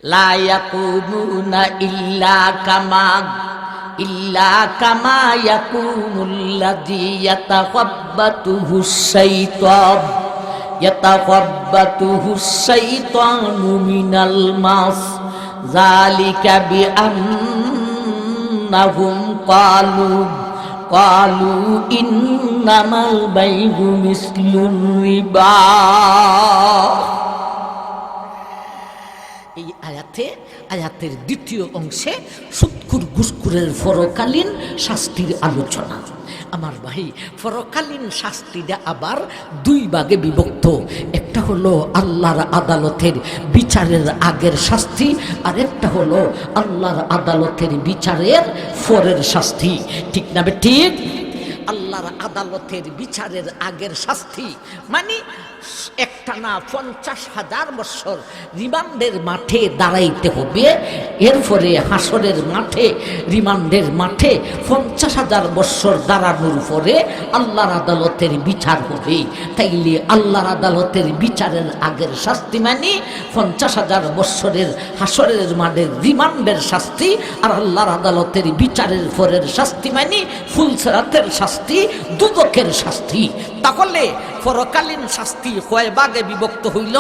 লা ইয়াকুমুনা ইল্লা কামা ইয়াকুমুল্লাযী ইয়াতাখাব্বাতুহুশ শাইতানু মিনাল মাস যালিকা বিআন্নাহুম ক্বালু ইন্নামাল বাই'উ মিসলুর রিবা। এই আয়াতের দ্বিতীয় অংশে সুদখোর ঘুষখোরের পরকালীন শাস্তির আলোচনা। আমার ভাই, পরকালীন শাস্তিটা আবার দুই ভাগে বিভক্ত। একটা হলো আল্লাহর আদালতের বিচারের আগের শাস্তি, আর একটা হলো আল্লাহর আদালতের বিচারের পরের শাস্তি। ঠিক না ঠিক? আল্লাহর আদালতের বিচারের আগের শাস্তি মানে একটানা 50,000 বছর রিমান্ডের মাঠে দাঁড়াইতে হবে। এরপরে হাসরের মাঠে, রিমান্ডের মাঠে 50,000 বছর দাঁড়ানোর পরে আল্লাহর আদালতের বিচার হবে। তাইলে আল্লাহর আদালতের বিচারের আগের শাস্তি মানে 50,000 বছরের হাসরের মাঠের রিমান্ডের শাস্তি, আর আল্লাহর আদালতের বিচারের পরের শাস্তি মানে ফুলসিরাতের শাস্তি, দুদকের শাস্তি। তাহলে পরকালীন শাস্তি কয় ভাগে বিভক্ত হইল?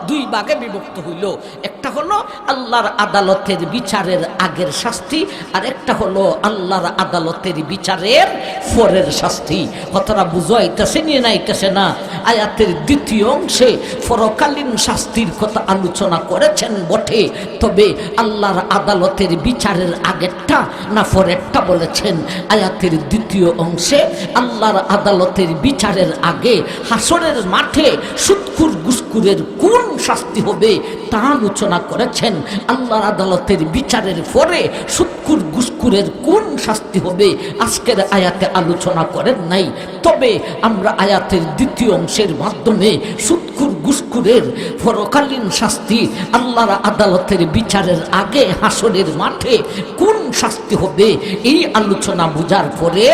দুই ভাগে বিভক্ত হইল। একটা হলো আল্লাহর আদালতের বিচারের আগের শাস্তি, আর একটা হলো আল্লাহর আদালতের বিচারের পরের শাস্তি। কথাটা বুঝাইতেছে নিয়ে নাইতেছে না? আয়াতের দ্বিতীয় অংশে পরকালীন শাস্তির কথা আলোচনা করেছেন বটে, তবে আল্লাহর আদালতের বিচারের আগেরটা না পরেরটা বলেছেন। আয়াতের দ্বিতীয় অংশে আল্লাহর আদালতের বিচারের আগে হাসরের মাঠে সুদখোর ঘুষখোরের কোন শাস্তি হবে তা আলোচনা করেছেন। আল্লাহর আদালতের বিচারের পরে সুদখোর ঘুষখোরের কোন শাস্তি হবে আজকের আয়াতে আলোচনা করেন নাই। তবে আমরা আয়াতের দ্বিতীয় অংশের মাধ্যমে সুদখোর ঘুষখোরের পরকালীন শাস্তি, আল্লাহর আদালতের বিচারের আগে হাসরের মাঠে কোন শাস্তি হবে এই আলোচনা বোঝার পরে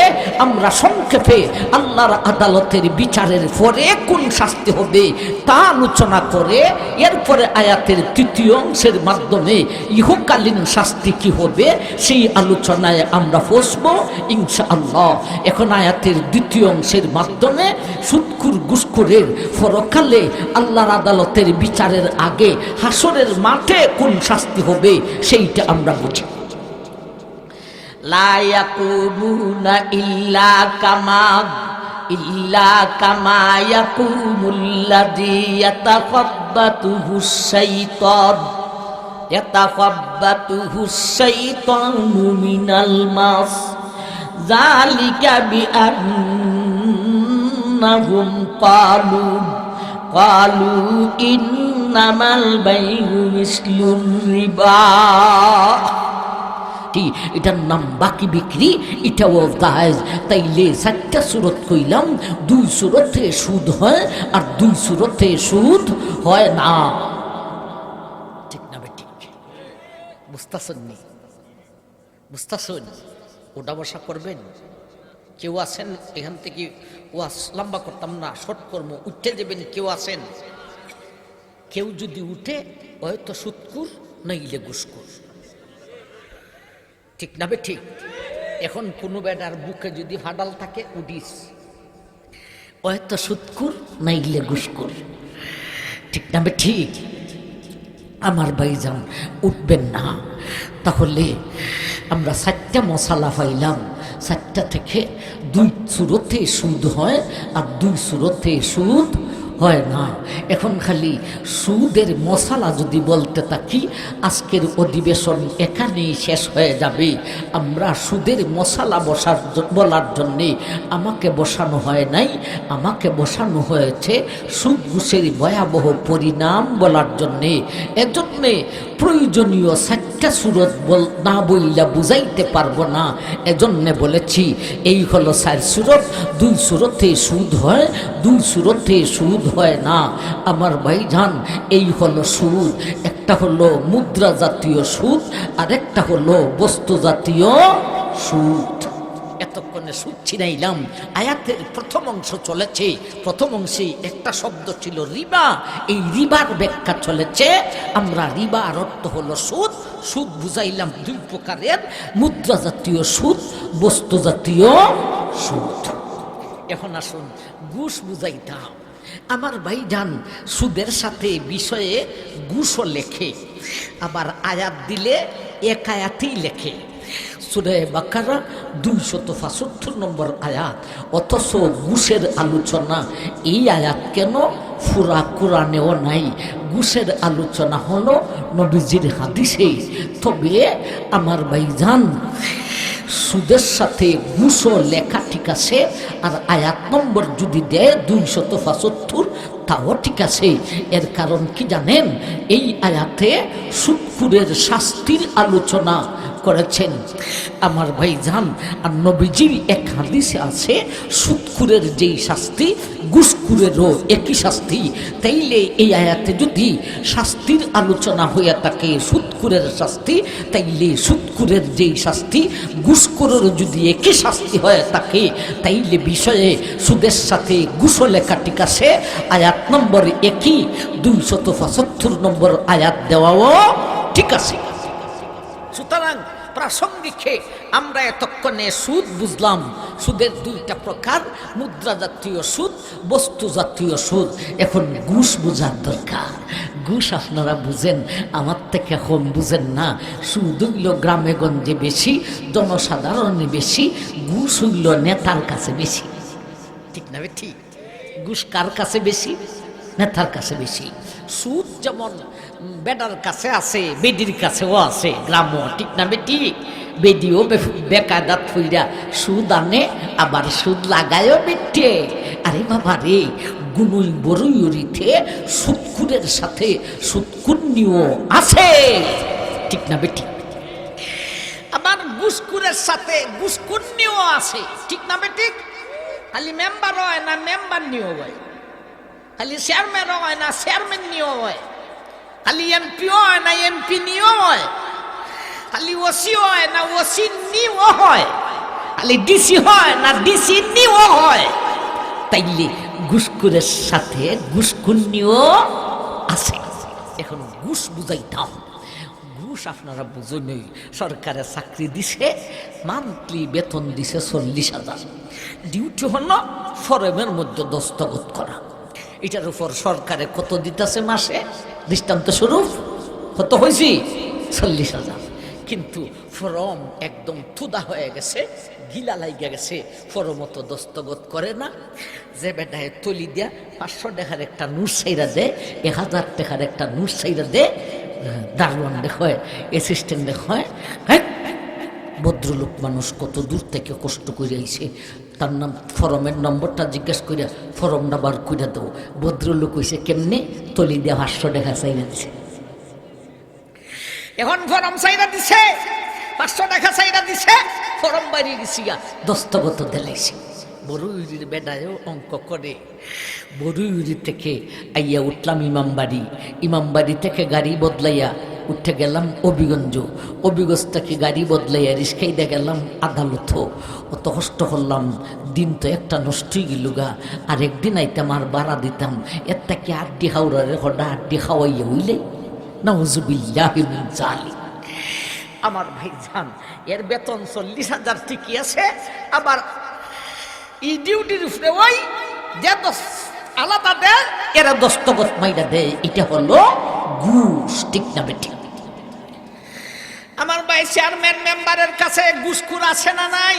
আমরা সংক্ষেপে আল্লাহর আদালতের বিচারের পরে কোন শাস্তি হবে তা আলোচনা করে এরপরে আয়াতের তৃতীয় অংশের মাধ্যমে ইহকালীন শাস্তি কি হবে সেই আলোচনায় আমরা বসব ইনশাআল্লাহ। এখন আয়াতের দ্বিতীয় অংশের মাধ্যমে সুদখোর ঘুষখোরের পরকালে আল্লাহর আদালতের বিচারের আগে হাসরের মাঠে কোন শাস্তি হবে সেইটা আমরা বুঝি। লা ইয়াকুমুনা ইল্লা কামা ইয়াকুমুল্লাযী ইয়াতাখাব্বাতুহুশ শাইতানু মিনাল মাস যালিকা বিআন্নাহুম ক্বালু ইন্নামাল বাই'উ মিসলুর রিবা। এটার নাম বাকি বিক্রি, এটাও জায়েজ। তাইলে 4টা সূরত কইলাম, 2 সূরতে সুদ হয় আর 2 সূরতে সুদ হয় না। ঠিক না বেটি? বুঝতাছেন? ওটা বসা করবেন। কেউ আছেন এখান থেকে? ওয়াজ লম্বা করতাম না, শর্ট কর্ম, উঠতে দেবেন। কেউ আছেন? কেউ যদি উঠে হয়তো সুদখোর নইলে ঘুষখোর। ঠিক না ঠিক? এখন কোনো বেটার বুকে যদি ফাডাল থাকে উঠিস, হয়তো সুদখোর নাইলে ঘুষখোর। ঠিক না ঠিক? আমার ভাইজান উঠবেন না। তাহলে আমরা 4টা মশালা পাইলাম। 4টা থেকে 2 সূরতে সুদ হয় আর 2 সূরতে সুদ হয় না। এখন খালি সুদের মশালা যদি বলতে থাকি আজকের অধিবেশন এখানেই শেষ হয়ে যাবে। আমরা সুদের মশালা বলার জন্যে আমাকে বসানো হয় নাই, আমাকে বসানো হয়েছে সুদ ঘুষের ভয়াবহ পরিণাম বলার জন্যে। এজন্যে প্রয়োজনীয় 4টা সূরত না বললে বুঝাইতে পারবো না। এজন্যে বলেছি এই হলো 4 সূরত। 2 সূরতে সুদ হয়, 2 সূরতে সুদ হয় না। আমার ভাইজান, এই হলো সুদ। একটা হলো মুদ্রা জাতীয় সুদ আর একটা হলো বস্তু জাতীয় সুদ। এত এতক্ষণে সুদ ছিনাইলাম। আয়াতের প্রথম অংশ চলেছে, প্রথম অংশে একটা শব্দ ছিল রিবা, এই রিবার ব্যাখ্যা চলেছে। আমরা রিবার অর্থ হলো সুদ। সুদ বুঝাইলাম দুই প্রকারের, মুদ্রা জাতীয় সুদ, বস্তু জাতীয় সুদ। এখন আসুন ঘুষ বুঝাইতাম। আমার ভাইজান সুদের সাথে বিষয়ে ঘুষও লেখে, আবার আয়াত দিলে এক আয়াতেই লেখে। সূরা বাকারা 275 নম্বর আয়াত, অথচ ঘুষের আলোচনা এই আয়াত কেন পুরা কোরআনেও নাই। ঘুষের আলোচনা হলো নবীজির হাদিসে। তবে আমার ভাইজান সুদের সাথে ঘুষও লেখা ঠিক আছে, আর আয়াত নম্বর যদি দেয় 275 তাও ঠিক আছে। এর কারণ কি জানেন? এই আয়াতে সুদখোরের শাস্তির আলোচনা করেছেন আমার ভাইজান। আর নবীজির এক হাদিসে আছে সুদখোরের যেই শাস্তি ঘুষখোরেরও একই শাস্তি। তাইলে এই আয়াতে যদি শাস্তির আলোচনা হইয়া থাকে সুদখোরের শাস্তি, তাইলে সুদখোরের যেই শাস্তি ঘুষখোরের যদি একই শাস্তি হয়ে থাকে, তাইলে বিষয়ে সুদের সাথে ঘুষও লেখা ঠিক আছে। আয়াত নম্বর একই, 275 নম্বর আয়াত দেওয়াও ঠিক আছে। সুতরাং প্রাসঙ্গিকে আমরা এতক্ষণে সুদ বুঝলাম। সুদের দুইটা প্রকার, মুদ্রা জাতীয় সুদ, বস্তু জাতীয় সুদ। এখন ঘুষ বোঝার দরকার। ঘুষ আপনারা বুঝেন, আমার থেকে কম বুঝেন না। সুদ হইল গ্রামে গঞ্জে বেশি, জনসাধারণে বেশি। ঘুষ হইল নেতার কাছে বেশি। ঠিক না ঠিক? ঘুষ কার কাছে বেশি? নেতার কাছে বেশি। সুদ যেমন বেডার কাছে আছে, বেডির কাছেও আছে গ্রামও, ঠিক না বেটি? বেডিও বেকায়দাত হইরা সুদ আনে, আবার সুদ লাগায়ও বেটে। আরে বাবা রে, গুনুই বরুইতে সুদখোরের সাথে সুদকুন্নিও আছে, ঠিক না বেটি? আবার ঘুষখোরের সাথে ঘুষকুন্নিও আছে, ঠিক না বেটি? খালি মেম্বার হয় না মেম্বার নিয়েও হয়, খালি চেয়ারম্যানও হয় না চেয়ারম্যান নিয়েও হয়, খালি এমপিও হয় না এমপি নিয়েও হয়, খালি ওসি হয় না ওসি নিয়েও হয়, খালি ডিসি হয় না ডিসি নিয়েও হয়। তাইলে ঘুষখোরের সাথে ঘুষকুন্নিও আছে। এখন ঘুষ বুঝাইতাম। ঘুষ আপনারা বুঝুনই, সরকারে চাকরি দিছে, মান্থলি বেতন দিছে 40,000। ডিউটি হলো ফরমের মধ্যে দস্তখত করা। এটার উপর সরকারে কত দিতেছে মাসে? দৃষ্টান্ত স্বরূপ কত হয়েছি? 40,000। কিন্তু ফরম একদম থুদা হয়ে গেছে, গিলা লাইগা গেছে, ফরম তো দস্তখত করে না। যে বেটায় তলি দিয়া 500 টাকার একটা নোট সাইরা দেয়, 1000 টাকার একটা নোট সাইরা দেয়, দারোয়ান দেখয়, অ্যাসিস্ট্যান্ট দেখয়, হ্যাঁ ভদ্রলোক মানুষ কত দূর থেকে কষ্ট করে আইছে, তার নাম ফরমের নম্বরটা জিজ্ঞেস করে ফরমটা বার করে দেবো। ভদ্রলোক হয়েছে কেমনে? তলি দিয়া 500 টাকা চাইরা দিছে। এখন ফরম চাইরা দিছে, 500 টাকা চাইরা দিছে, ফরম বাড়িয়ে গেছি গা, দস্তখত দিলাইছে। বড়ুইরির বেডায়ও অঙ্ক করে। বড়ুইরি থেকে আইয়া উঠলাম ইমামবাড়ি, ইমামবাড়ি থেকে গাড়ি বদলাইয়া উঠে গেলাম অবিগঞ্জ, অবিগঞ্জ থেকে গাড়ি বদলাইয়া রিস্কাইদা গেলাম আদালত। অত কষ্ট করলাম, দিন তো একটা নষ্টই গেল গা। আর একদিন আইতাম আর বাড়া দিতাম, এর থেকে আড্ডি হাওড়ারে হডা আড্ডি খাওয়াইয়া হইলে নাউজুবিল্লাহি মিন যালিক। আমার ভাইজান, এর বেতন 40,000 ঠিকই আছে, আবার ই ডিউটির উপরে ওই যে আলাদা দেয়, এরা দস্তখত মাইরা দেয়। এটা হলো ঘুষ, ঠিক না বেটি? আমার ভাই চেয়ারম্যান মেম্বারের কাছে ঘুষখোর আছে না নাই?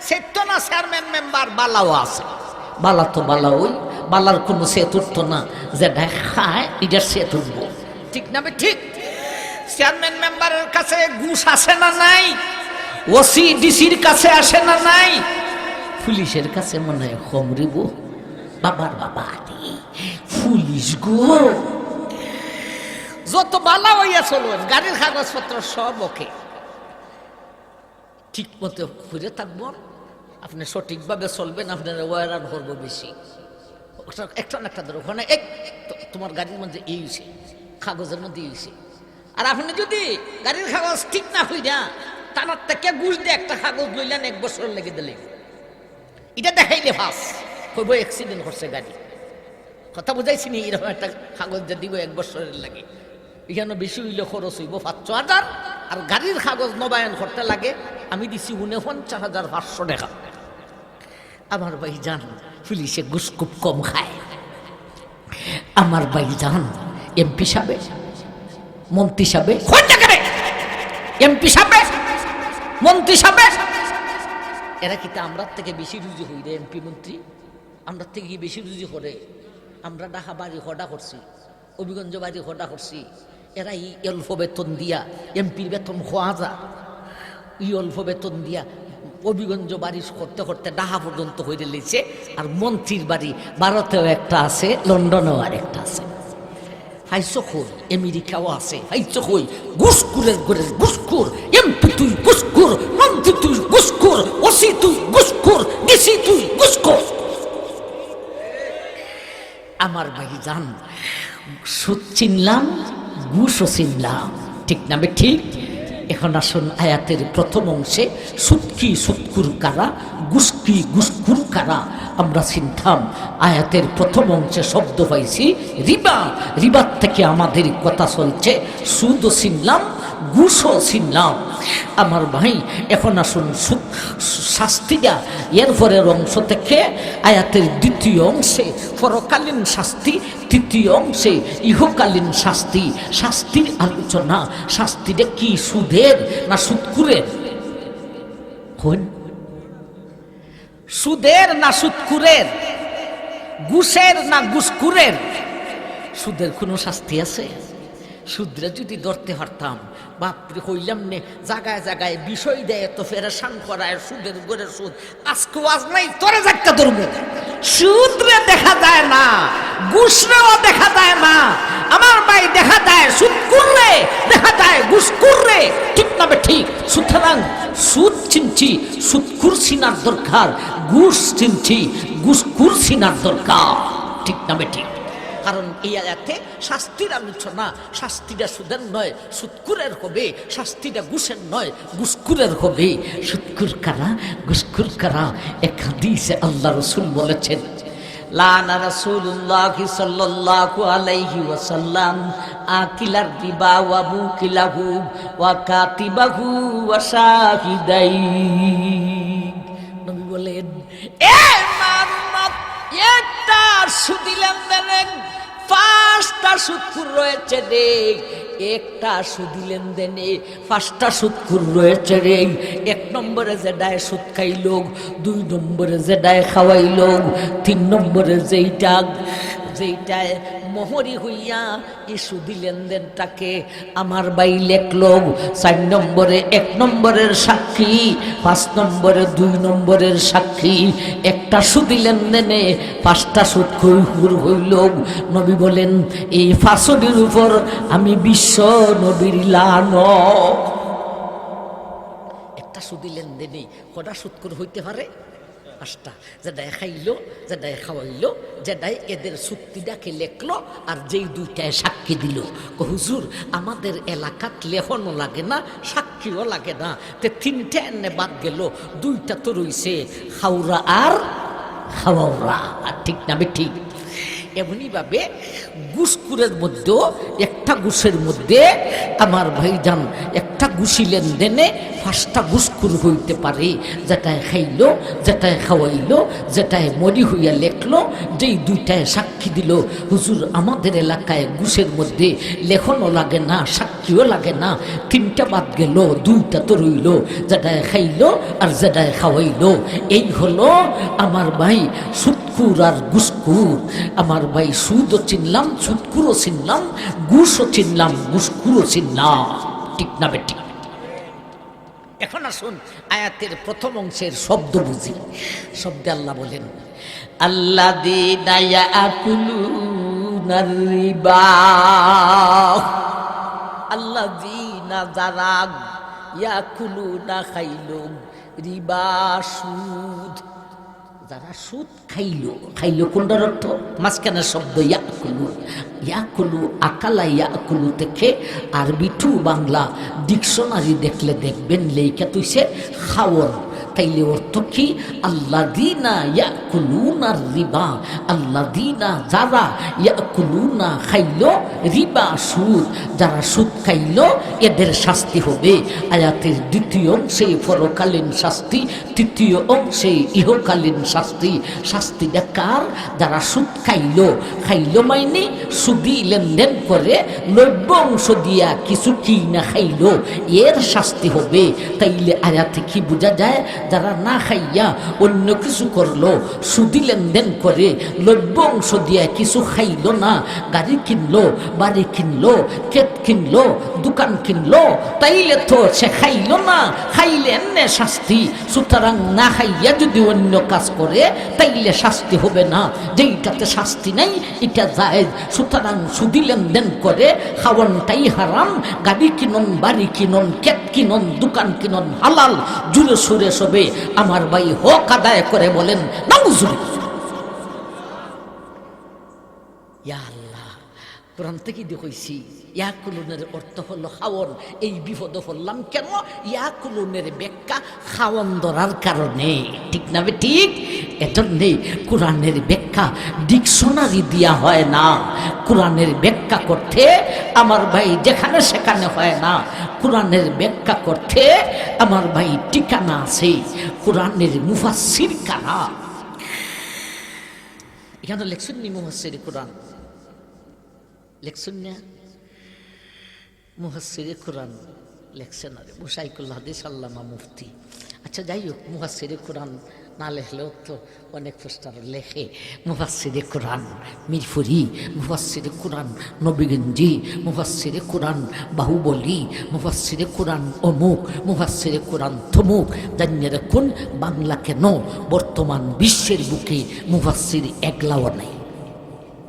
সেট না চেয়ারম্যান মেম্বার বালাও আছে। বালা তো বালা, ওই বালার কোনো সেট উঠতো না, যেটা খায় এটার সেট উঠবো, ঠিক না ঠিক? চেয়ারম্যান মেম্বারের কাছে ঘুষ আসে না নাই? ওসি ডিসির কাছে আসে না নাই? পুলিশের কাছে মনে হয় খমরিব। বাবার বাবা পুলিশ গো, যত বালা হইয়া চলবেন, গাড়ির কাগজপত্র সব ওকে, ঠিক মতো ঘুরে থাকবেন, আপনি সঠিকভাবে চলবেন, আপনার ওয়ারান করবো বেশি। একটা একটা ধরো ওখানে এক তোমার গাড়ির মধ্যে ইয়েছে, কাগজের মধ্যে ইয়েছে। আর আপনি যদি গাড়ির কাগজ ঠিক না হইয়া থানার থেকে ঘুষ দিয়ে একটা কাগজ লইলেন 1 বছর লেগে দিলে, এটা দেখাইলে ফাঁস কইব অ্যাক্সিডেন্ট করছে গাড়ি। কথা বুঝাইছি নি? এরকম একটা কাগজ দিয়ে দিব 1 বছরের লাগে, এখানে বেশি হইলে খরচ হইব 5,000, আর গাড়ির কাগজ নবায়ন করতে লাগে আমি দিছি 49,500 টাকা। আমার ভাই জান পুলিশে ঘুষ খুব কম খায়। আমার ভাই জান এমপি সাহেব, মন্ত্রী সাহেব, এমপি সাহেব, মন্ত্রী সাহেব, এরা কি আমরা থেকে বেশি রুজি হই রে? এমপি মন্ত্রী আমরা থেকে কি বেশি রুজি করে? আমরা ঢাকা বাড়ি হডা করছি, অভিগঞ্জ বাড়ি হডা করছি, এরা এই অল্প বেতন দিয়া এমপির বেতন খোয়া যা, এই অল্প বেতন দিয়া অভিগঞ্জ বাড়ি করতে করতে ঢাকা পর্যন্ত হইতে লেছে। আর মন্ত্রীর বাড়ি ভারতেও একটা আছে, লন্ডনেও আর একটা আছে। হাইসো কই আমেরিকাও আছে, হাইসো কই ঘুষখোরের ঘরের ঘুষখোর, এমপি তুই ঘুষখোর, মন্ত্রী তুই ঘুষখোর, ওসি তুই ঘুষখোর, ডিসি তুই ঘুষখোর। আমার ভাই জান সুদ চিনলাম, ঘুষও চিনলাম, ঠিক না বে ঠিক? এখন আসুন আয়াতের প্রথম অংশে সুদ কি, সুদকুর কারা, ঘুষ কি, ঘুষখোর কারা আমরা চিনতাম। আয়াতের প্রথম অংশে শব্দ পাইছি রিবা, রিবার থেকে আমাদের কথা চলছে, সুদও চিনলাম, ঘুষও চিনলাম। আমার ভাই এখন আসুন শাস্তিটা এর পরের অংশ থেকে আয়াতের দ্বিতীয় অংশে পরকালীন শাস্তি, তৃতীয় অংশে ইহকালীন শাস্তি, শাস্তির আলোচনা। শাস্তিটা কি সুদের না সুদকুরের? সুদের না সুদকুরের? ঘুষের না ঘুষখোরের? সুদের কোনো শাস্তি আছে? সুদরা যদি ধরতে পারতাম, বাপরে কইলাম নে, জায়গায় জায়গায় বিষয় দেয় তো ফেরেশান করায়, সুদের ঘরে সুদ। আজকে আজ নাই তোরে যাক্কা ধরবো। সুদরে দেখা যায় না, ঘুষরেও দেখা যায় না। আমার ভাই দেখা যায় সুদকুরে, দেখা যায় ঘুষখোরে, ঠিক না বে ঠিক? সুতরাং সুদ চিনছি, সুদকুর চিনার দরকার, ঘুষ চিনছি, ঘুষখোর চিনার দরকার, ঠিক না বে ঠিক? কারণ এই আয়াতে শাস্তির আলোচনা, শাস্তিটা সুদের নয় সুদকুরের হবে, শাস্তিটা ঘুষের নয় ঘুষখোরের হবে। সুদকুর কারা, ঘুষখোর কারা? এক হাদিসে আল্লাহ রাসূল বলেছেন, লানা রাসূলুল্লাহ সাল্লাল্লাহু আলাইহি ওয়াসাল্লাম আকিলার রিবা ওয়া মুকিলাহু ওয়া কাতিবাহু ওয়া শাহিদাই। নবী বলেন, এ মানব, একটা সুদি লেনদেনে 5টা সুদখোর রয়েছে রে, একটা সুদি লেনদেনে 5টা সুদখোর রয়েছে রে। 1 নম্বরে যেটায় সুদ খাইল, 2 নম্বরে যেটায় খাওয়াইল, 3 নম্বরে যেইটায় মোহরি হইয়া এই সুদি লেনদেনটাকে আমার ভাই লেখল, 4 নম্বরে 1 নম্বরের সাক্ষী, 5 নম্বরে 2 নম্বরের সাক্ষী। একটা সুদি লেনদেনে 5টা সুদখোর হইল। নবী বলেন, এই ফাঁসডির উপর আমি বিশ্ব নবীর লানত। একটা সুদি লেনদেনে কটা সুদখোর হইতে পারে? 5টা। যেটাই খাইলো, যেটাই খাওয়াইলো, যেটাই এদের চুক্তিটাকে লেখলো, আর যেই 2টায় সাক্ষী দিল। হুজুর আমাদের এলাকাত লেখনও লাগে না, সাক্ষীও লাগে না, তে 3টে এনে বাদ গেল, 2টা তো রইছে, খাওরা আর খাওয়াওরা, ঠিক না বে ঠিক? এমনি ভাবে ঘুষখোরের মধ্যেও একটা ঘুষের মধ্যে আমার ভাইজান একটা ঘুষি লেনদেনে 5টা ঘুষখোর হইতে পারে। যেটায় খাইলো, যেটায় খাওয়াইলো, যেটায় মরি হইয়া লেখলো, যেই 2টায় সাক্ষী দিল। হুজুর আমাদের এলাকায় ঘুষের মধ্যে লেখনও লাগে না, সাক্ষীও লাগে না, 3টা বাদ গেল, 2টা তো রইল, যেটায় খাইলো আর যেটায় খাওয়াইলো। এই হলো আমার ভাই সুদখোর আর ঘুষখোর। আমার ভাই সুদও চিনলাম, সুদখোরও চিনলাম, ঘুষও চিনলাম, ঘুষখোরও চিনলাম, ঠিক না বে ঠিক? এখন আসুন আয়াতের প্রথম অংশের শব্দ বুঝি। শব্দে আল্লাহ বলেন, আল্লাযীনা ইয়াকুলুনার রিবা, আল্লাযীনা যারা ইয়াকুলুনা খাইল রিবা সুদ, যারা সুদ খাইলো, খাইলো কোনটার অর্থ? মাঝখানের শব্দ ইয়াকুলু। ইয়াকুলু, আকালা ইয়াকুলু থেকে আরবি টু বাংলা ডিকশনারি দেখলে দেখবেন লেখা তুইছে খাওয়ন। তাইলে অর্থ কি? আল্লাযীনা ইয়াকুলুনা রিবা, আল্লাযীনা যারা ইয়াকুলুনা খাইলো রিবা সুদ, যারা সুদ খাইলো এদের শাস্তি হবে। আয়াতের দ্বিতীয় অংশে পরকালীন শাস্তি, তৃতীয় অংশে ইহকালীন শাস্তি। শাস্তিটা কার? যারা সুদ খাইলো। খাইলো মানে সুদি লেনদেন করে নব্য অংশ দিয়া কিছু কি না খাইলো, এর শাস্তি হবে। তাইলে আয়াতে কি বোঝা যায়? যারা না খাইয়া অন্য কিছু করলো, সুদি লেনদেন করে লভ্য অংশ দিয়া কিছু খাইলো না, গাড়ি কিনলো, বাড়ি কিনলো, ক্ষেত কিনলো, দোকান কিনলো, তাইলে তো সে খাইলো না, খাইলে এমনি শাস্তি। সুতরাং না খাইয়া যদি অন্য কাজ করে তাইলে শাস্তি হবে না, যেইটাতে শাস্তি নাই এটা জায়েজ। সুতরাং সুদি লেনদেন করে খাওয়ানটাই হারাম। গাড়ি কিনন, বাড়ি কিনন, ক্ষেত কিনন, দোকান কিনন হালাল। জুড়ে সুরে সবে আমার ভাই হক আদায় করে বলেন নাউজুবিল্লাহ। ইয়া আল্লাহ, কোরআন থেকে দেখছি ইয়াকুলুনের অর্থ হলো খাওয়ন। এই বিপদ হলাম কেন? ইয়াকুলুনের ব্যাখ্যা খাওয়ন ধরার কারণে, ঠিক না? ঠিক এজন্যে কোরআনের ব্যাখ্যা ডিকশনারি দিয়া হয় না। কোরআনের ব্যাখ্যা করতে আমার ভাই যেখানে সেখানে হয় না। কোরআনের ব্যাখ্যা করতে আমার ভাই ঠিকানা আছে। কোরআনের মুফাসসির কারা? এখানে লেখছেন নি মুফাসসির কোরআন? লেখছেন না? মুফাসসিরে কোরআন লেখছেন আরে মুশাইকুল হাদিস আল্লামা মুফতি। আচ্ছা যাই হোক, মুফাসসিরে কোরআন না লেখলেও তো অনেক পোস্টার লেখে। মুফাসসিরে কোরআন মিরপুরি, মুফাসসিরে কোরআন নবীগঞ্জি, মুফাসসিরে কোরআন বাহুবলী, মুফাসসিরে কোরআন অমুক, মুফাসসিরে কোরআন থমুক। জানিয়ে রাখুন, বাংলা কেন বর্তমান বিশ্বের বুকে মুফাসসির একলাও নাই।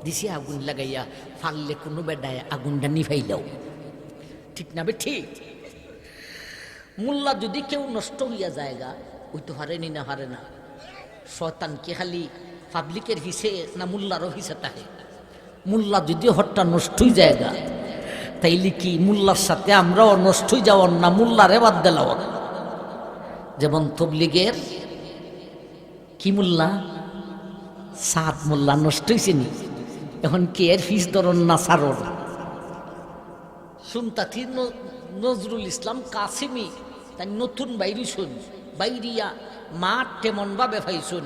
দিছি আগুন লাগাইয়া ফাললে কোনো বেডায় আগুনটা নিভাইলেও, ঠিক না? ঠিক। মোল্লা যদি কেউ নষ্ট হইয়া জায়গা ওই তো হারেনি না, হারে না। শয়তান কি খালি পাবলিকের হিসে না মোল্লারও হিসে থাকে? মোল্লা যদি হট্টা নষ্ট হই জায়গা, তাইলে কি মোল্লার সাথে আমরাও নষ্ট হয়ে যাওয়ার না, মোল্লারে বাদ দিলাম? যেমন তবলিগের কি মোল্লা সাত মোল্লা নষ্ট হয়েছে নি, এখন কি এর ফিস ধরন না সারর? শুনতাথি নজরুল ইসলাম কাসিমি তাই নতুন বাইরি শুন, বাইরিয়া মাঠ তেমন ভাবে ভাইছুন।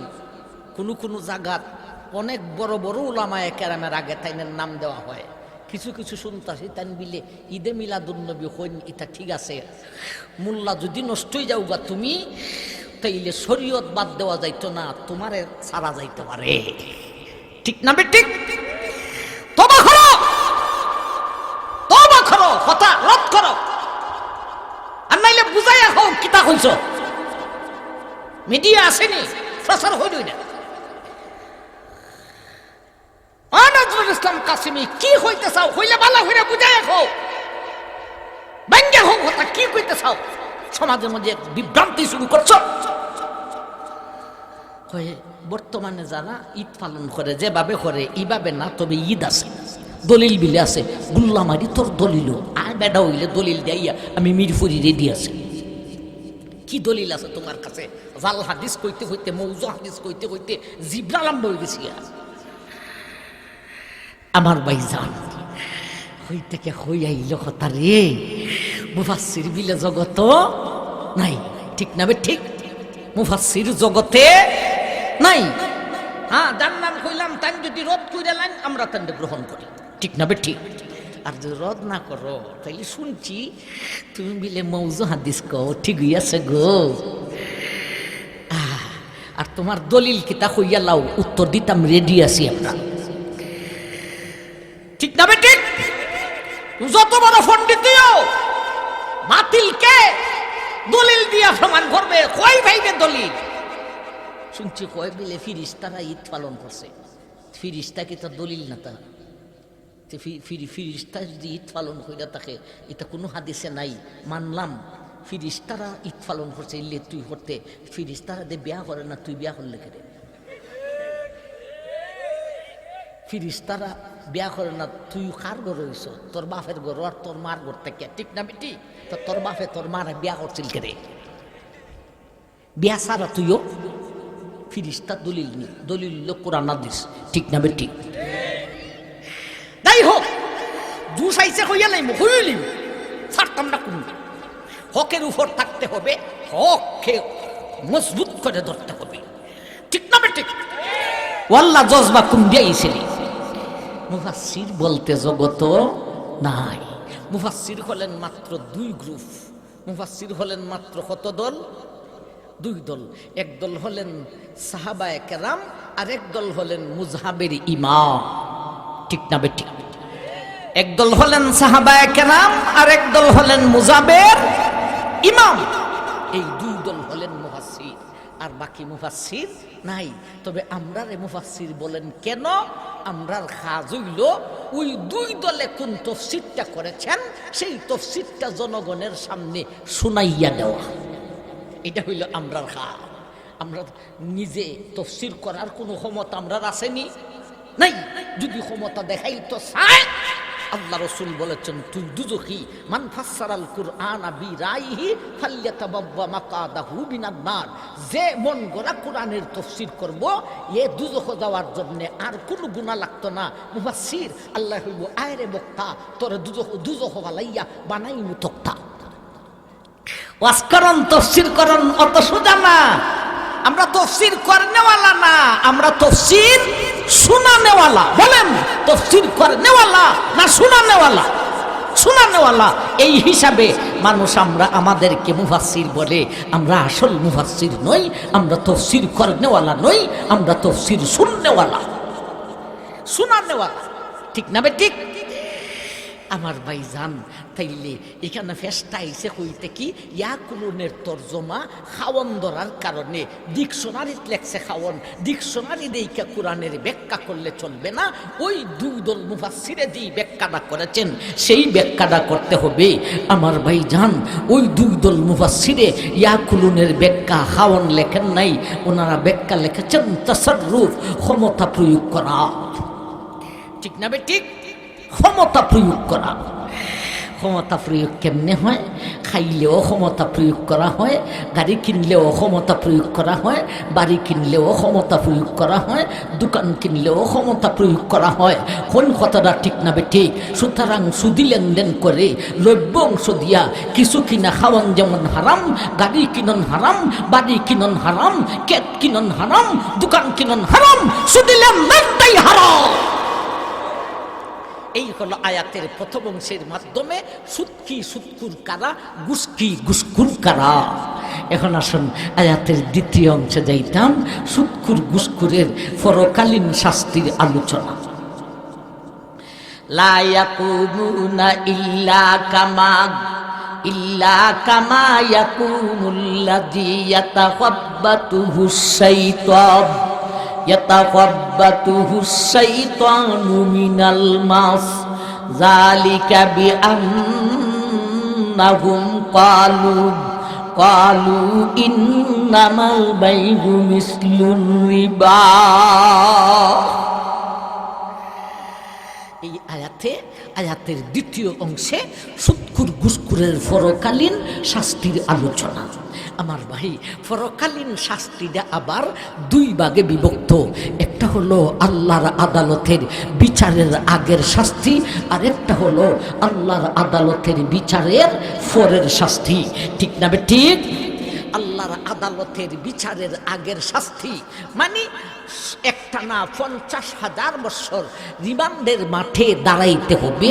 কোনো কোনো জায়গাত অনেক বড় বড় উলামায়ে কেরামের আগে তাইনের নাম দেওয়া হয়। কিছু কিছু শুনতাছি তাই বিলে ঈদে মিলাদুন্নবী হইন, এটা ঠিক আছে। মোল্লা যদি নষ্ট হয়ে যাও গা তুমি, তাইলে শরীয়ত বাদ দেওয়া যাইতো না, তোমারে সারা যাইতে পারে, ঠিক না? ঠিক। তওবা করো, তওবা করো, কথা রদ করো, আর নাইলে বুঝাইয়া হোক কিতা কইছ। মিডিয়া আসেনি, প্রচার হইল না। নজরুল ইসলাম কাসিমি কি হইতে চাও? হইলে বালা হইলে বুঝাইয়া হোক, ব্যাঙ্গে হোক, কথা কি কইতে চাও? সমাজের মধ্যে বিভ্রান্তি শুরু করছো। বর্তমানে যারা ঈদ পালন করে যেভাবে করে এইভাবে না, তবে ঈদ আছে, দলিল বিলে আছে। গুল্লা মারি তোর দলিল আর বেডা হইলে দলিল দেয়া আমি মিরপুরি রেডি আছে। কি দলিল আছে তোমার কাছে? জাল হাদিস কইতে কইতে, মৌজু হাদিস কইতে কইতে জিব্রা লম্বা হয়ে গেছি। আমার ভাইজান হই থেকে হই আইল কথা রে, মুফাসসির বিলে জগত নাই, ঠিক না? ঠিক। মুফাসসির জগতে নাই। হ্যাঁ, যার নাম কইলাম তাই যদি রদ কইরা লাইন আমরা তান্ডে গ্রহণ করি, ঠিক না? ঠিক। আর যদি রদ না করো তাইলে শুনছি তুমি বিলে মৌজু হাদিস কও, ঠিক আছে গো। আর তোমার দলিল কিতা কইয়া লাও, উত্তর দিতাম রেডি আছি আমরা, ঠিক না? ঠিক। যত বড় পণ্ডিতও বাতিলকে দলিল দিয়া প্রমাণ করবে। কয় ভাইবে দলিল শুনছি, কয় বিলে ফিরিস্তারা ঈদ পালন করছে। ফিরিস্তা কি তার দলিল না? তা ফিরিস্তা যদি ঈদ পালন কইরা থাকে, এটা কোনো হাদিসে নাই, মানলাম। ফিরিস্তারা ঈদ পালন করছে, ইল্লে তুই করতে ফিরিস্তারা দে বিয়া করে না, তুই বিয়া করলে কেটে ফিরিস্তারা বিয়া করে না, তুই কার ঘর হইছ? তোর বাপের ঘর আর তোর মার ঘর থেকে, ঠিক না বেটি? তো তোর বাপে তোর মারে বিয়া করছিল কে রে? বিয়া সারা তুইও? ফিরিস্তা দলিল কোরআন হাদিস, ঠিক না বেটি? যাই হোক, দুষ আইসে হইয়া নাই হইলিম ছাড়তাম না কোন। হকের উপর থাকতে হবে, হককে মজবুত করে ধরতে হবে, ঠিক না বেটি? ওয়াল্লাহ জজবা কুম দিয়েছিলি। মুফাসসির বলতে জগত নাই। মুফাসসির হলেন মাত্র দুই গ্রুপ। মুফাসসির হলেন মাত্র কত দল? দুই দল। এক দল হলেন সাহাবায়ে কেরাম, আর এক দল হলেন মুজহাবের ইমাম, ঠিক না বেটি? এক দল হলেন সাহাবায়ে কেরাম, আর এক দল হলেন মুজহাবের ইমাম। এই দুই দল হলেন মুফাসসির, আর বাকি মুফাসসির নাই। তবে আমরা রে মুফাসসির বলেন কেন? আমরার কাজ হইল ওই দুই দলে কোন তফসিরটা করেছেন সেই তফসিরটা জনগণের সামনে শুনাইয়া দেওয়া। এটা হইল আমরার কাজ। আমরা নিজে তফসির করার কোনো ক্ষমতা আমরার আসেনি, নাই। যদি ক্ষমতা দেখাই তো চায়, আল্লাহ রাসূল বলেছেন, তুই দুজখি মান ফাসসারাল কুরআন বিরাইহি ফালইয়াতাবাওয়া মাকাদাহু মিনান নার। যে মন গড়া কোরআনের তাফসীর করব, এ দুজখ যাওয়ার জন্য আর কোনো গুনাহ লাগতো না। মুফাসসির আল্লাহ হইব, আয়রে বক্তা, তোরে দুজখ বালাইয়া বানাইমু তক্তা। ওয়াজ করন, তাফসীর করন, অত সোজা না। আমরা তাফসীর করনেওয়ালা না, আমরা তাফসীর শোনানেওয়ালা। বলেন, তাফসীর করনেওয়ালা না শোনানেওয়ালা? শোনানেওয়ালা। এই হিসাবে মানুষ আমরা আমাদেরকে মুফাসসির বলে। আমরা আসল মুফাসসির নই, আমরা তাফসীর করনেওয়ালা নই, আমরা তাফসীর শুননেওয়ালা, শোনানেওয়ালা, ঠিক না বে? ঠিক। আমার ভাইজান, তাইলে এখানে ফেস্টা আইসে হইতে কি ইয়াকুলুনের তর্জমা খাওয়ন ধরার কারণে ডিকশনারিতে লেখছে খাওয়ন। ডিকশনারি দেইকা কোরআনের ব্যাখ্যা করলে চলবে না। ওই দুই দল মুফাসসিরে যেই ব্যাখ্যাটা করেছেন সেই ব্যাখ্যাটা করতে হবে। আমার ভাইজান, ওই দুই দল মুফাসসিরে ইয়াকুলুনের ব্যাখ্যা খাওয়ন লেখেন নাই, ওনারা ব্যাখ্যা লিখেছেন তাসাররুফ, ক্ষমতা প্রয়োগ করা, ঠিক না বে? ঠিক। ক্ষমতা প্রয়োগ করা। ক্ষমতা প্রয়োগ কেমনে হয়? খাইলেও ক্ষমতা প্রয়োগ করা হয়, গাড়ি কিনলেও ক্ষমতা প্রয়োগ করা হয়, বাড়ি কিনলেও ক্ষমতা প্রয়োগ করা হয়, দোকান কিনলেও ক্ষমতা প্রয়োগ করা হয়। কোন কথাটা ঠিক না বে? ঠিক। সুতরাং সুদি লেনদেন করে লভ্য অংশ দিয়া কিছু কিনা খাওয়ান যেমন হারাম, গাড়ি কিনন হারাম, বাড়ি কিনন হারাম, কেক কিনন হারাম, দোকান কিনন হারাম, সুদি লেনদেনটাই হারাম। এই হলো আয়াতের প্রথম অংশের মাধ্যমে সুদকি সুদকুর কারা, গুসকি গুসকুর কারা। এখন আসুন আয়াতের দ্বিতীয় অংশে যাইতাম, সুদকুর গুসকুরের পরকালীন শাস্তির আলোচনা। লা ইয়াকুমুনা ইল্লা কামা ইয়াকুমুল্লাযী ইয়াতাখাব্বাতুহুশ শাইতান ইয়াতাখাব্বাতুহুশ শাইতানু মিনাল মাস যালিকা বিআন্নাহুম ক্বালু ইন্নামাল বাইউ মিসলুর রিবা। এই আয়াতের দ্বিতীয় অংশে সুদকুর গুসকুরের পরকালীন শাস্তির আলোচনা। আমার ভাই, পরকালীন শাস্তিটা আবার দুই ভাগে বিভক্ত। একটা হলো আল্লাহর আদালতের বিচারের আগের শাস্তি, আর একটা হলো আল্লাহর আদালতের বিচারের পরের শাস্তি, ঠিক না বে? ঠিক। আল্লাহর আদালতের বিচারের আগের শাস্তি মানে একটানা 50,000 বছর রিমান্ডের মাঠে দাঁড়াইতে হবে।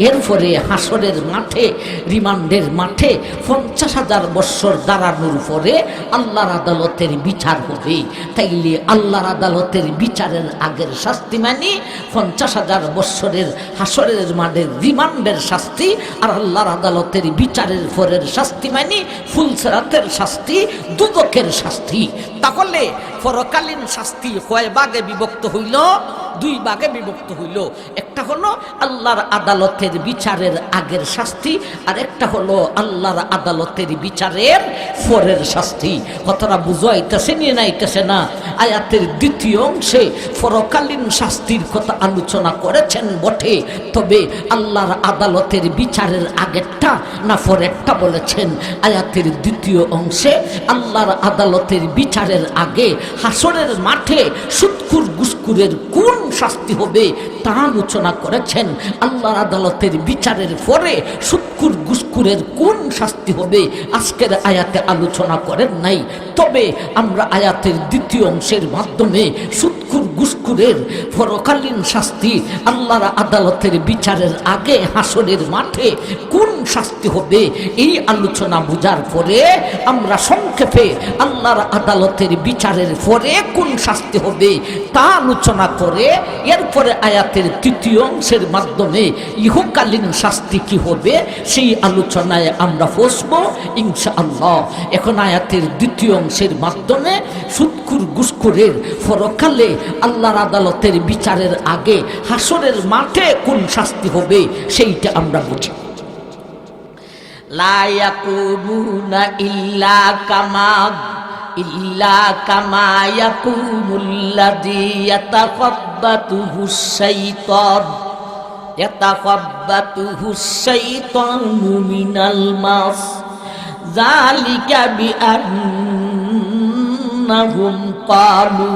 এরপরে হাসরের মাঠে, রিমান্ডের মাঠে 50,000 বছর দাঁড়ানোর পরে আল্লাহর আদালতের বিচার হবে। তাইলে আল্লাহর আদালতের বিচারের আগের শাস্তি মানে 50,000 বছরের হাসরের মাঠের রিমান্ডের শাস্তি, আর আল্লাহর আদালতের বিচারের পরের শাস্তি মানে ফুলসিরাতের শাস্তি, দুদকের শাস্তি। তাহলে পরকালীন শাস্তি কয় ভাগে বিভক্ত হইল? দুই ভাগে বিভক্ত হইল। একটা হলো আল্লাহর আদালতের বিচারের আগের শাস্তি, আর একটা হলো আল্লাহর আদালতের বিচারের পরের শাস্তি। কথাটা বুঝাইতেছে নিয়ে নাইতেছে না? আয়াতের দ্বিতীয় অংশে পরকালীন শাস্তির কথা আলোচনা করেছেন বটে, তবে আল্লাহর আদালতের বিচারের আগেরটা না পরেরটা বলেছেন। আয়াতের দ্বিতীয় অংশে আল্লাহর আদালতের বিচারের আগে হাসরের মাঠে সুৎখুর ঘুষখোরের কোন শাস্তি হবে তা আলোচনা করেছেন। আল্লাহর আদালতের বিচারের পরে সুৎখুর ঘুষখোরের কোন শাস্তি হবে আজকের আয়াতে আলোচনা করেন নাই। তবে আমরা আয়াতের দ্বিতীয় অংশের মাধ্যমে সুৎখুর ঘুষখোরের পরকালীন শাস্তি, আল্লাহর আদালতের বিচারের আগে হাসরের মাঠে কোন শাস্তি হবে এই আলোচনা বুঝার পরে আমরা সংক্ষেপে আল্লাহর আদালতের বিচারের পরে কোন শাস্তি হবে তা আলোচনা করে এরপরে আয়াতের তৃতীয় অংশের মাধ্যমে ইহকালীন শাস্তি কি হবে সেই আলোচনায় আমরা বসবো ইনশাআল্লাহ। এখন আয়াতের দ্বিতীয় অংশের মাধ্যমে সুৎখুর ঘুষখোরের পরকালে আল্লাহর আদালতের বিচারের আগে হাসরের মাঠে কোন শাস্তি হবে সেইটা আমরা বুঝি। লা ইয়াকুমুনা ইল্লা কামা ইয়াকুমুল্লাযী ইয়াতাখাব্বাতুহুশ শাইতানু মিনাল মাস যালিকা বিআন্নাহুম ক্বালু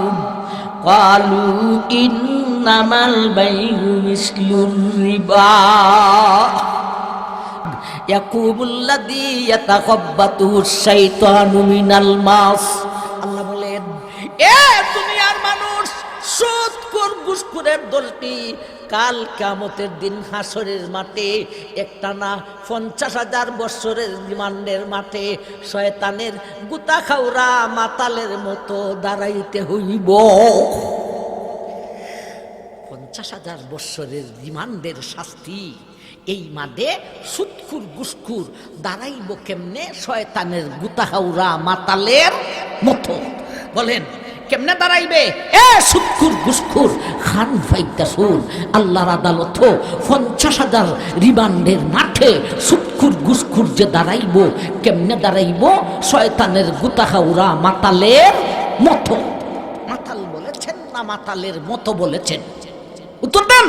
ইন্নামাল বাইউ মিসলুর রিবা ইয়াকুমুল্লাযী ইয়াতাখাব্বাতুহুশ শাইতানু মিনাল মাস। আল্লাহ বলেন, এ দুনিয়ার মানুষ, সুদখোর ঘুষখোরের দলটি কাল কিয়ামতের দিন হাসরের মাঠে একটানা 50,000 বছরের রিমান্ডের মাঠে শয়তানের গুতা খাওরা মাতালের মতো দাঁড়াইতে হইব। 50,000 বছরের রিমান্ডের শাস্তি, এই মাঠে সুৎখুর ঘুষখোর দাঁড়াইব কেমনে? শয়তানের গুতা খাওরা মাতালের মতো। বলেন কেমনে দাঁড়াইবে? এ সুৎখুর ঘুষখোর খান ফাইতা শুন, আল্লাহর আদালত 50,000 রিমান্ডের মাঠে সুৎখুর ঘুষখোর যে দাঁড়াইব, কেমনে দাঁড়াইব? শয়তানের গুতা খাওরা মাতালের মতো। মাতাল বলেছেন না মাতালের মতো বলেছেন? উত্তর দেন।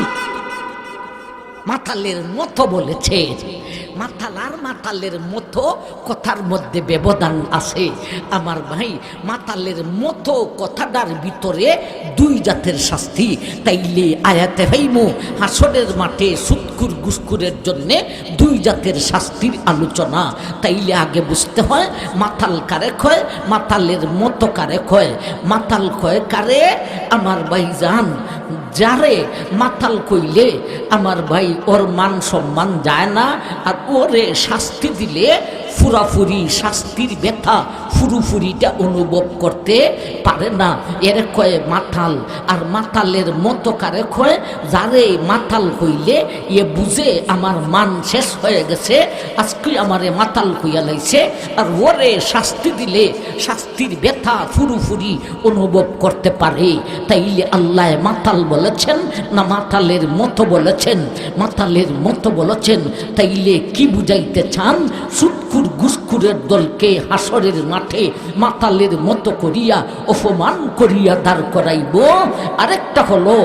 মাতালের মতো বলেছে। মাতাল আর মাতালের মতো কথার মধ্যে ব্যবধান আছে আমার ভাই। মাতালের মতো কথাটার ভিতরে দুই জাতের শাস্তি। তাইলে আয়াতে ভাইমু হাসরের মাঠে সুৎখুর ঘুষখোরের জন্যে দুই জাতের শাস্তির আলোচনা। তাইলে আগে বুঝতে হয় মাতাল কারে কয়, মাতালের মতো কারে কয়। মাতাল কয় কারে? আমার ভাই জান, যারে মাতাল কইলে আমার ভাই ওর মান সম্মান যায় না, আর ওরে শাস্তি দিলে ফুরাফুরি শাস্তির ব্যথা ফুরুফুরিটা অনুভব করতে পারে না, এর কয়ে মাতাল। আর মাতালের মতো কারে কয়? যারে মাতাল হইলে এ বুঝে আমার মান শেষ হয়ে গেছে, আজকে আমারে মাতাল কইয়া লাইছে, আর ওরে শাস্তি দিলে শাস্তির ব্যথা ফুরুফুরি অনুভব করতে পারে। তাইলে আল্লাহ মাতাল বলেছেন না মাতালের মতো বলেছেন? মাতালের মতো বলেছেন। তাইলে কি বুঝাইতে চান? সুৎখুর ঘুষখোরের দলকে হাসরের মাঠে মাতালের মতো করিয়া অপমান করিয়া দাঁড় করাইব। আরেকটা হলো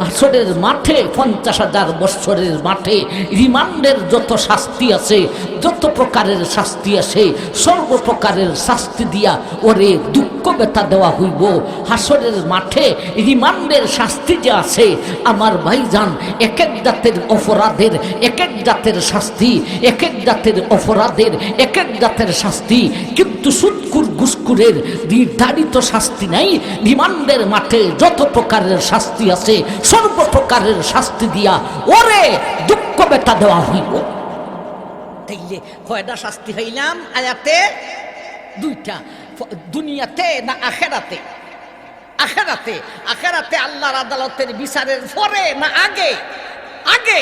হাসরের মাঠে 50,000 বছরের মাঠে রিমান্ডের যত শাস্তি আছে, যত প্রকারের শাস্তি আছে, সর্বপ্রকারের শাস্তি দিয়া ওরে দুঃখ ব্যথা দেওয়া হইব। হাসরের মাঠে রিমান্ডের শাস্তি যে আছে আমার ভাইজান, এক এক জাতের অপরাধের এক এক জাতের শাস্তি, এক এক জাতের অপরাধের এক এক জাতের শাস্তি, কিন্তু সুৎখুর ঘুষখোরের নির্ধারিত শাস্তি নাই। রিমান্ডের মাঠে যত প্রকারের শাস্তি আছে সর্বপ্রকারের শাস্তি দিয়া ওরে দুঃখ ব্যথা দেওয়া হইব। তাইলে কয়টা শাস্তি হইলাম আয়াতে? দুইটা। দুনিয়াতে না আখেরাতে? আখেরাতে। আখেরাতে আল্লাহর আদালতের বিচারের পরে না আগে? আগে।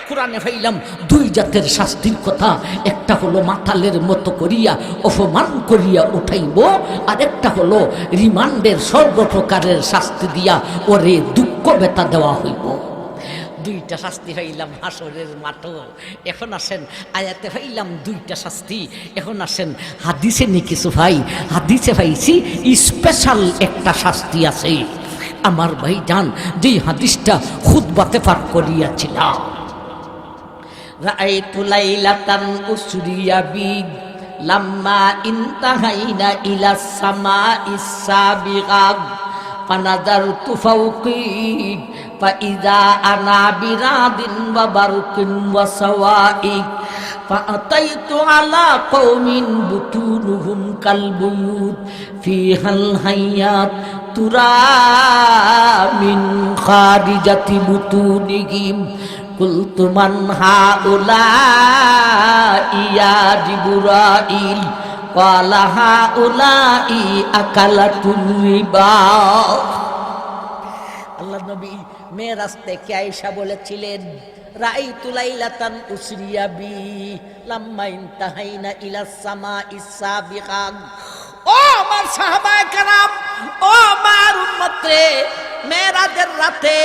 কোরআনে পাইলাম দুই জাতের শাস্তির কথা। একটা হলো মাতালের মতো করিয়া অপমান করিয়া উঠাইব, আর একটা হলো রিমান্ডের সর্বপ্রকারের শাস্তি দিয়া ওরে দুঃখ বেতা দেওয়া হইব। দুইটা শাস্তি পাইলাম হাসরের মাঠও। এখন আসেন আয়াতে পাইলাম দুইটা শাস্তি, এখন আসেন হাদিসে নি কিছু ভাই। হাদিসে পাইছি স্পেশাল একটা শাস্তি আছে। আমার ভাই জান, যেই হাদিসটা খুতবাতে পাঠ করিয়াছিলাম, রাআইতু লাইলাতান উসরিয়া বি লাম্মা ইনতাহাইনা ইলা সামাইস সাবিগা ফানাযারতু ফাওকি ফাইযা আনা বিরাদিন ওয়া বারকিন ওয়া সাওয়াইক ফাআতাইতু আলা কওমিন বুতুনুহুম কালবুয়ুত ফিহাল হায়াত তুরা মিন খারিজাতি বুতুনিহিম কুলতু মান হাউলাই ইয়া জিবরাইল ক্বালা হাউলাই আকালাতুর রিবা। আল্লাহ নবী মেরাজ থেকে আয়েশা বলেছিলেন, রাআইতু লাইলাতান উসরিয়া বি লাম্মা ইনতাহাইনা ইলা সামাইস সাবিগা। ও আমার সাহাবায়ে কেরাম, ও আমার উম্মত রে, মেরাজের রাতে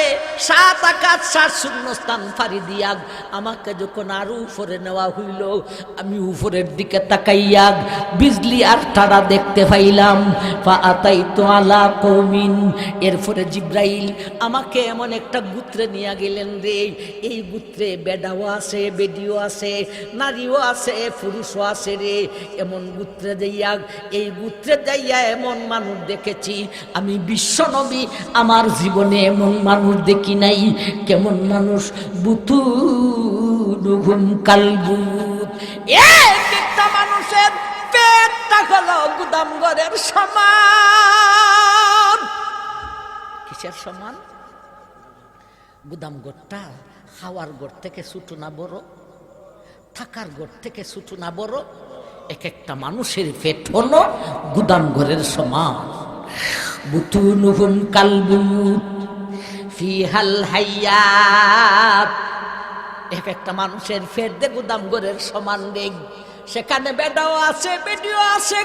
7 আকাশ 7 শূন্যস্থান ফাড়ি দিয়া আমাকে যখন আরো উপরে নেওয়া হইল, আমি উপরের দিকে তাকাইয়া বিজলি আর তারা দেখতে পাইলাম। ফাআতাইতু আলা কওমিন, এরপরে জিব্রাইল আমাকে এমন একটা গোত্রে নিয়ে গেলেন রে, এই গোত্রে বেডাও আছে, বেডিও আছে, নারীও আছে, পুরুষও আছে রে। এমন গোত্রে যাইয়া, এই গোত্রে যাইয়া এমন মানুষ দেখেছি আমি বিশ্বনবী আমার জীবনে এমন মানুষ দেখি নাই। কেমন মানুষ? বুতুনুহুম কালবুত, একটা মানুষের পেটটা হলো গুদামঘরের সমান। কিসের সমান? গুদামঘরটা খাওয়ার ঘর থেকে ছোট না বড়? থাকার ঘর থেকে ছোট না বড়? এক একটা মানুষের পেট হলো গুদামঘরের সমান। বুতুনুহুম কালবুয়ুত ফিহাল হায়াত, এক একটা মানুষের পেট দে গুদামঘরের সমান দেখ। সেখানে বেডাও আছে, বেডিও আছে।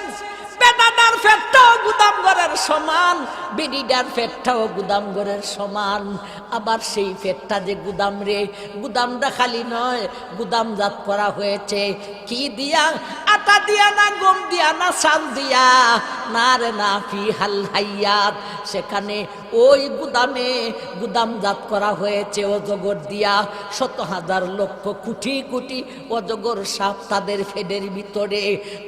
বেডাটার পেটটাও গুদামঘরের সমান, বেডিটার পেটটাও গুদামঘরের সমান। আবার সেই পেটটা যে গুদাম রে, গুদামটা খালি নয়, গুদামজাত করা হয়েছে কি দিয়া? আটা দিয়া না, গম দিয়া না, চাল দিয়া না রে না। ফিহাল হায়াত, সেখানে ওই গুদামে গুদামজাত করা হয়েছে অজগর দিয়া। 100,000 লক্ষ কোটি কোটি অজগর সাপ তাদের ফেডের ভিতরে।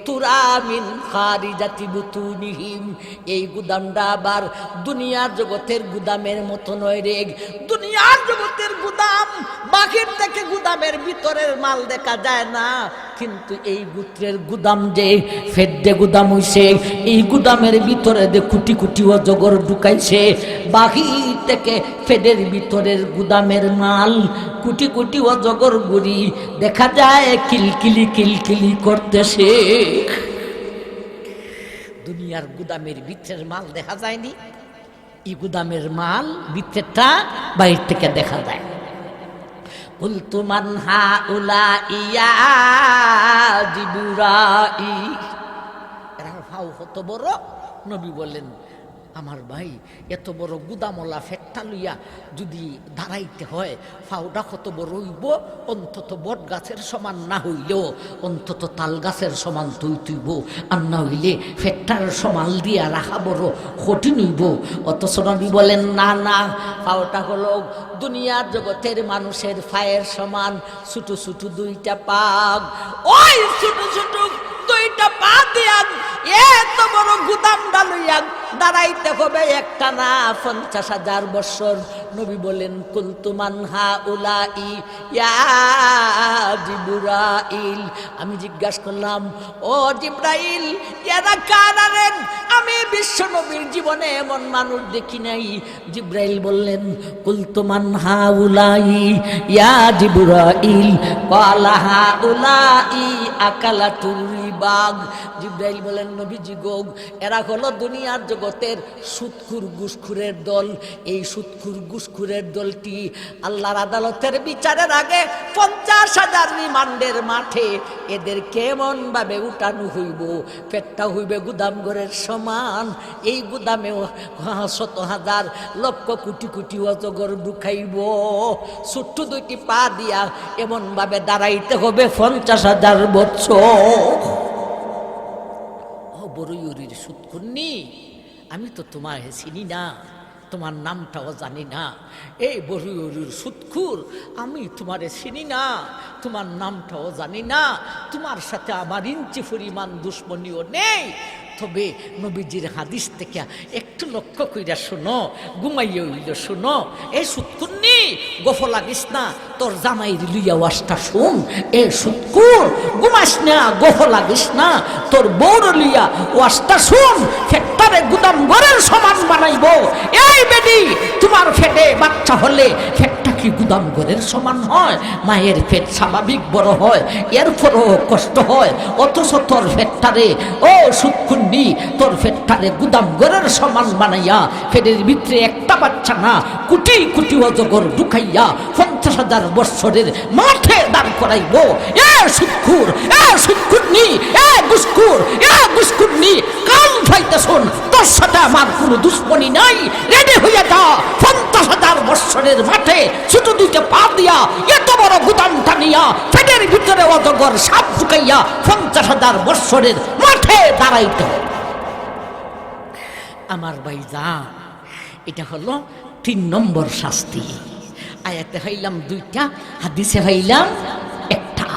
তুরা মিন খারিজাতি বুতুনিহিম, এই গুদামটা আবার দুনিয়ার জগতের গুদামের মতো নয় রে। দুনিয়ার জগতের গুদাম, বাহির থেকে গুদামের ভিতরের মাল দেখা যায় না, কিন্তু এই গোত্রের গুদাম যে ফেডে গুদাম হইছে, এই গুদামের ভিতরে যে কোটি কোটি অজগর ঢুকাইছে। বাহির থেকে ফেডের ভিতরের গুদামের মাল, কোটি কোটি অজগর গুড়ি দেখা যায় কিলকিলি কিলকিলি করতেছে। দুনিয়ার গুদামের ভিতরের মাল দেখা যায়নি, এই গুদামের মাল ভিতরটা বাইরে থেকে দেখা যায়। কুলতু মান হাউলাই ইয়া জিবরাইল, এরা ভাও কত বড়? নবী বলেন, আমার ভাই এত বড় গুদামলা ফেটটা লইয়া যদি দাঁড়াইতে হয়, ফাউডা কত বড় হইব? অন্তত বট গাছের সমান না হইলেও অন্তত তাল গাছের সমান তুইব, আর না হইলে ফেটটার সমান দিয়া রাখা বড় কঠিন হইব। অথচ নবী বলেন, না না, ফাউটা হলো দুনিয়ার জগতের মানুষের পায়ের সমান। ছোট ছোট দুইটা পাগ, ওই ছোট ছোট দুইটা পা দিয়া এত বড় গুদামটা লইয়া দাঁড়াইতে হবে একটা না 50,000 বছর। নবী বলেন, কুলতু মান হাউলাই ইয়া জিবরাইল, আমি জিজ্ঞাসা করলাম, ও জিবরাইল, এরা কারা রে? আমি বিশ্ব নবীর জীবনে এমন মানুষ দেখি নাই। জিবরাইল বললেন, কুলতু মান হাউলাই ইয়া জিবরাইল ক্বালা হাউলাই আকালাতুর রিবা। জিবরাইল বলেন, নবীজি গো, এরা হলো দুনিয়ার জগতের সুদখুর ঘুষখুরের দল। এই সুদখুর ঘুষ ঘুষখুরের দলটি আল্লাহর আদালতের বিচারের আগে 50,000 রিমান্ডের মাঠে এদের কেমন ভাবে উঠানো হইব, পেটটা হইবে গুদাম ঘরের সমান। এই গুদামেও 100,000 লক্ষ কোটি কোটি অজগর ঢুকাইব। ছোট্ট দুইটি পা দিয়া এমন ভাবে দাঁড়াইতে হবে 50,000 বছর। ও বড়ইউরির সুৎকুন্নি, আমি তো তোমায় চিনি না, তোমার নামটাও জানি না। এই বড়ইউরির সুৎখুর, আমি তোমারে চিনি না, তোমার নামটাও জানি না, তোমার সাথে আমার ইঞ্চি পরিমাণ দুশ্মনীও নেই। তবে নবীজির হাদিস থেকে একটু লক্ষ্য কইরা শোনো, ঘুমাইয়া হইল শোনো। এই সুৎকুন্নি, গফল লাগিস না, তোর জামাইর লইয়া ওয়াজটা শুন। এ সুৎকুর, ঘুমাস না, গফল লাগিস না, তোর বউর লইয়া ওয়াজটা শুন। ফেটটারে গুদাম ঘরের সমান বানাইব। এই বেডি, তোমার ফেটে বাচ্চা হলে ফেটটা কি গুদাম ঘরের সমান হয়? মায়ের পেট স্বাভাবিক বড় হয়, এরপরও কষ্ট হয়, অথচ তোর ফেটটারে, ও সুৎকুন্নি, তোর ফেটটারে গুদাম ঘরের সমান বানাইয়া ফেটের ভিতরে একটা বাচ্চা না, কোটি কোটি অজগর ঢুকাইয়া 50,000 বৎসরের মাঠে দাঁড় করাইব। এ সুৎখুর, এ সুৎকুন্নি, এ ঘুষখুর, এ ঘুষখুন্নি, কান ফাইতে শোন, তোর সাথে আমার কোনো দুশ্মনী নাই। রেডি হইয়া যা, 50,000 বৎসরের মাঠে ছোট দুইটা পা দিয়া এত বড় গুদামটা নিয়া ফেটের ভিতরে অজগর সাপ ঢুকাইয়া 50,000 বৎসরের মাঠে দাঁড়াইতে হবে। আমার ভাইজান, এটা হলো 3 নম্বর শাস্তি। আয়াতে হইলাম 2টা, হাদিসে হইলাম 1টা।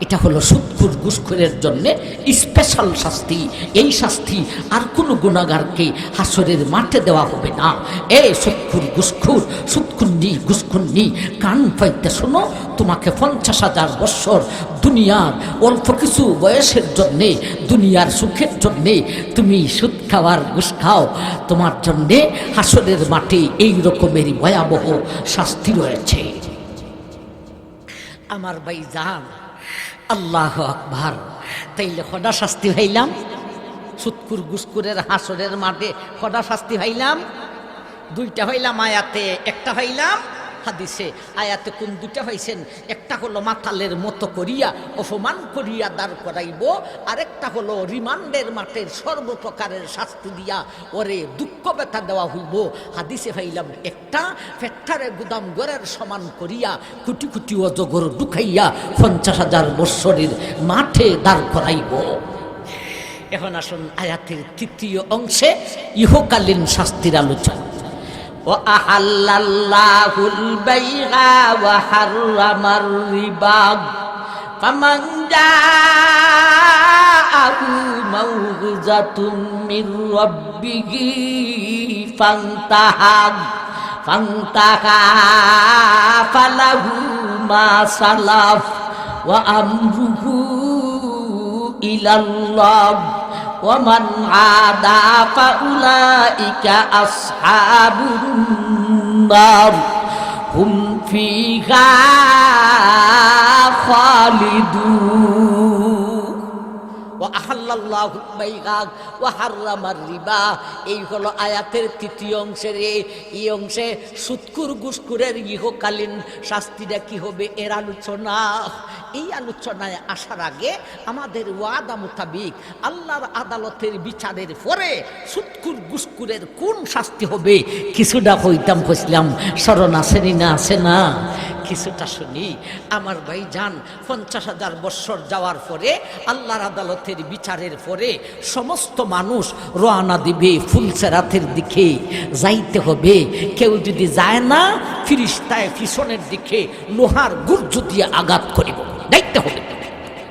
এটা হলো সুৎখুর ঘুষখোরের জন্য স্পেশাল শাস্তি। এই শাস্তি আর কোনো গুনাহগারকে হাসরের মাঠে দেওয়া হবে না। এই সুৎখুর ঘুষখোর, সুৎখুন্নি, ঘুষখুন্নি, কান পাইতে শোনো। তোমাকে 50,000 বৎসর দুনিয়ার অল্প কিছু বয়সের জন্যে, দুনিয়ার সুখের জন্যে তুমি সুদ খাওয়ার ঘুষ খাও, তোমার জন্যে হাসরের মাঠে এই রকমেরই ভয়াবহ শাস্তি রয়েছে। আমার ভাইজান, আল্লাহু আকবার। তাইলে কটা শাস্তি হইলাম? সুৎখুর ঘুষখোরের হাসরের মাঠে কটা শাস্তি হইলাম? 2টা হইলাম আয়াতে, 1টা হইলাম হাদিসে। আয়াতে কোন 2টা হইছেন? একটা হলো মাতালের মতো করিয়া অপমান করিয়া দাঁড় করাইব, আরেকটা হলো রিমান্ডের মাঠের সর্বপ্রকারের শাস্তি দিয়া ওরে দুঃখ ব্যথা দেওয়া হইব। হাদিসে হইলাম 1টা, ফেট্টারে গুদাম ঘরের সমান করিয়া কোটি কোটি অজগর ঢুকাইয়া 50,000 বৎসরের মাঠে দাঁড় করাইব। এখন আসুন আয়াতের 3য় অংশে ইহকালীন শাস্তির আলোচনা। وأحل الله البيع وحرم الربا فمن جاءه موعظة من ربه فانتهى فله ما سلف وأمره إلى الله ومن عادى فأولئك أصحاب النار هم فيها خالدون। ওয়াহাল্লাল্লাহু বাইগা ওয়া হাররামার রিবা। এই হলো আয়াতের 3য় অংশের এই অংশে সুৎখুর ঘুষখোরের ইহকালীন শাস্তিটা কি হবে এর আলোচনা। এই আলোচনায় আসার আগে আমাদের ওয়াদা মোতাবিক আল্লাহর আদালতের বিচারের পরে সুৎখুর ঘুষখোরের কোন শাস্তি হবে কিছুটা কইতাম, কইছিলাম স্মরণ আসেনি না? আছে না? কিছুটা শুনি। আমার ভাইজান, 50,000 বৎসর যাওয়ার পরে আল্লাহর আদালতের বিচারের পরে সমস্ত মানুষ রওনা দিবে ফুলসেরাতের দিকে যাইতে হবে। কেউ যদি যায় না, ফিরিস্তায় পিছনের দিকে লোহার গুর্জ দিয়ে আঘাত করিব, যাইতে হবে,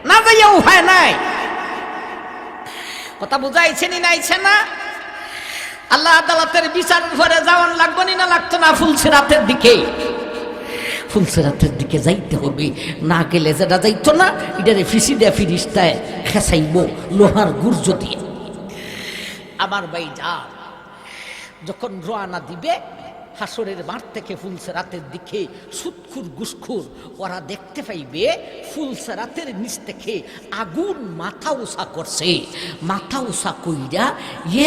না যাইয়া উপায় নাই। কথা বুঝাইছে নি? নাইছে না? আল্লাহ আদালতের বিচারের পরে যাওয়ান লাগবো না? লাগতো না? ফুলসেরাতের দিকে, ফুলসেরাতের দিকে যাইতে হবে। না গেলে যেটা যাইতো না, এটারে ফিসি দেয়া ফিরিস্তায় খেসাইব লোহার গুর্জ দিয়ে। আমার ভাইজান, যখন রওনা দিবে হাসরের মাঠ থেকে ফুলসেরাতের দিকে, সুৎখুর ঘুষখোর ওরা দেখতে পাইবে ফুলসেরাতের নিচ থেকে আগুন মাথা উঁচা করছে। মাথা উঁচা কইরা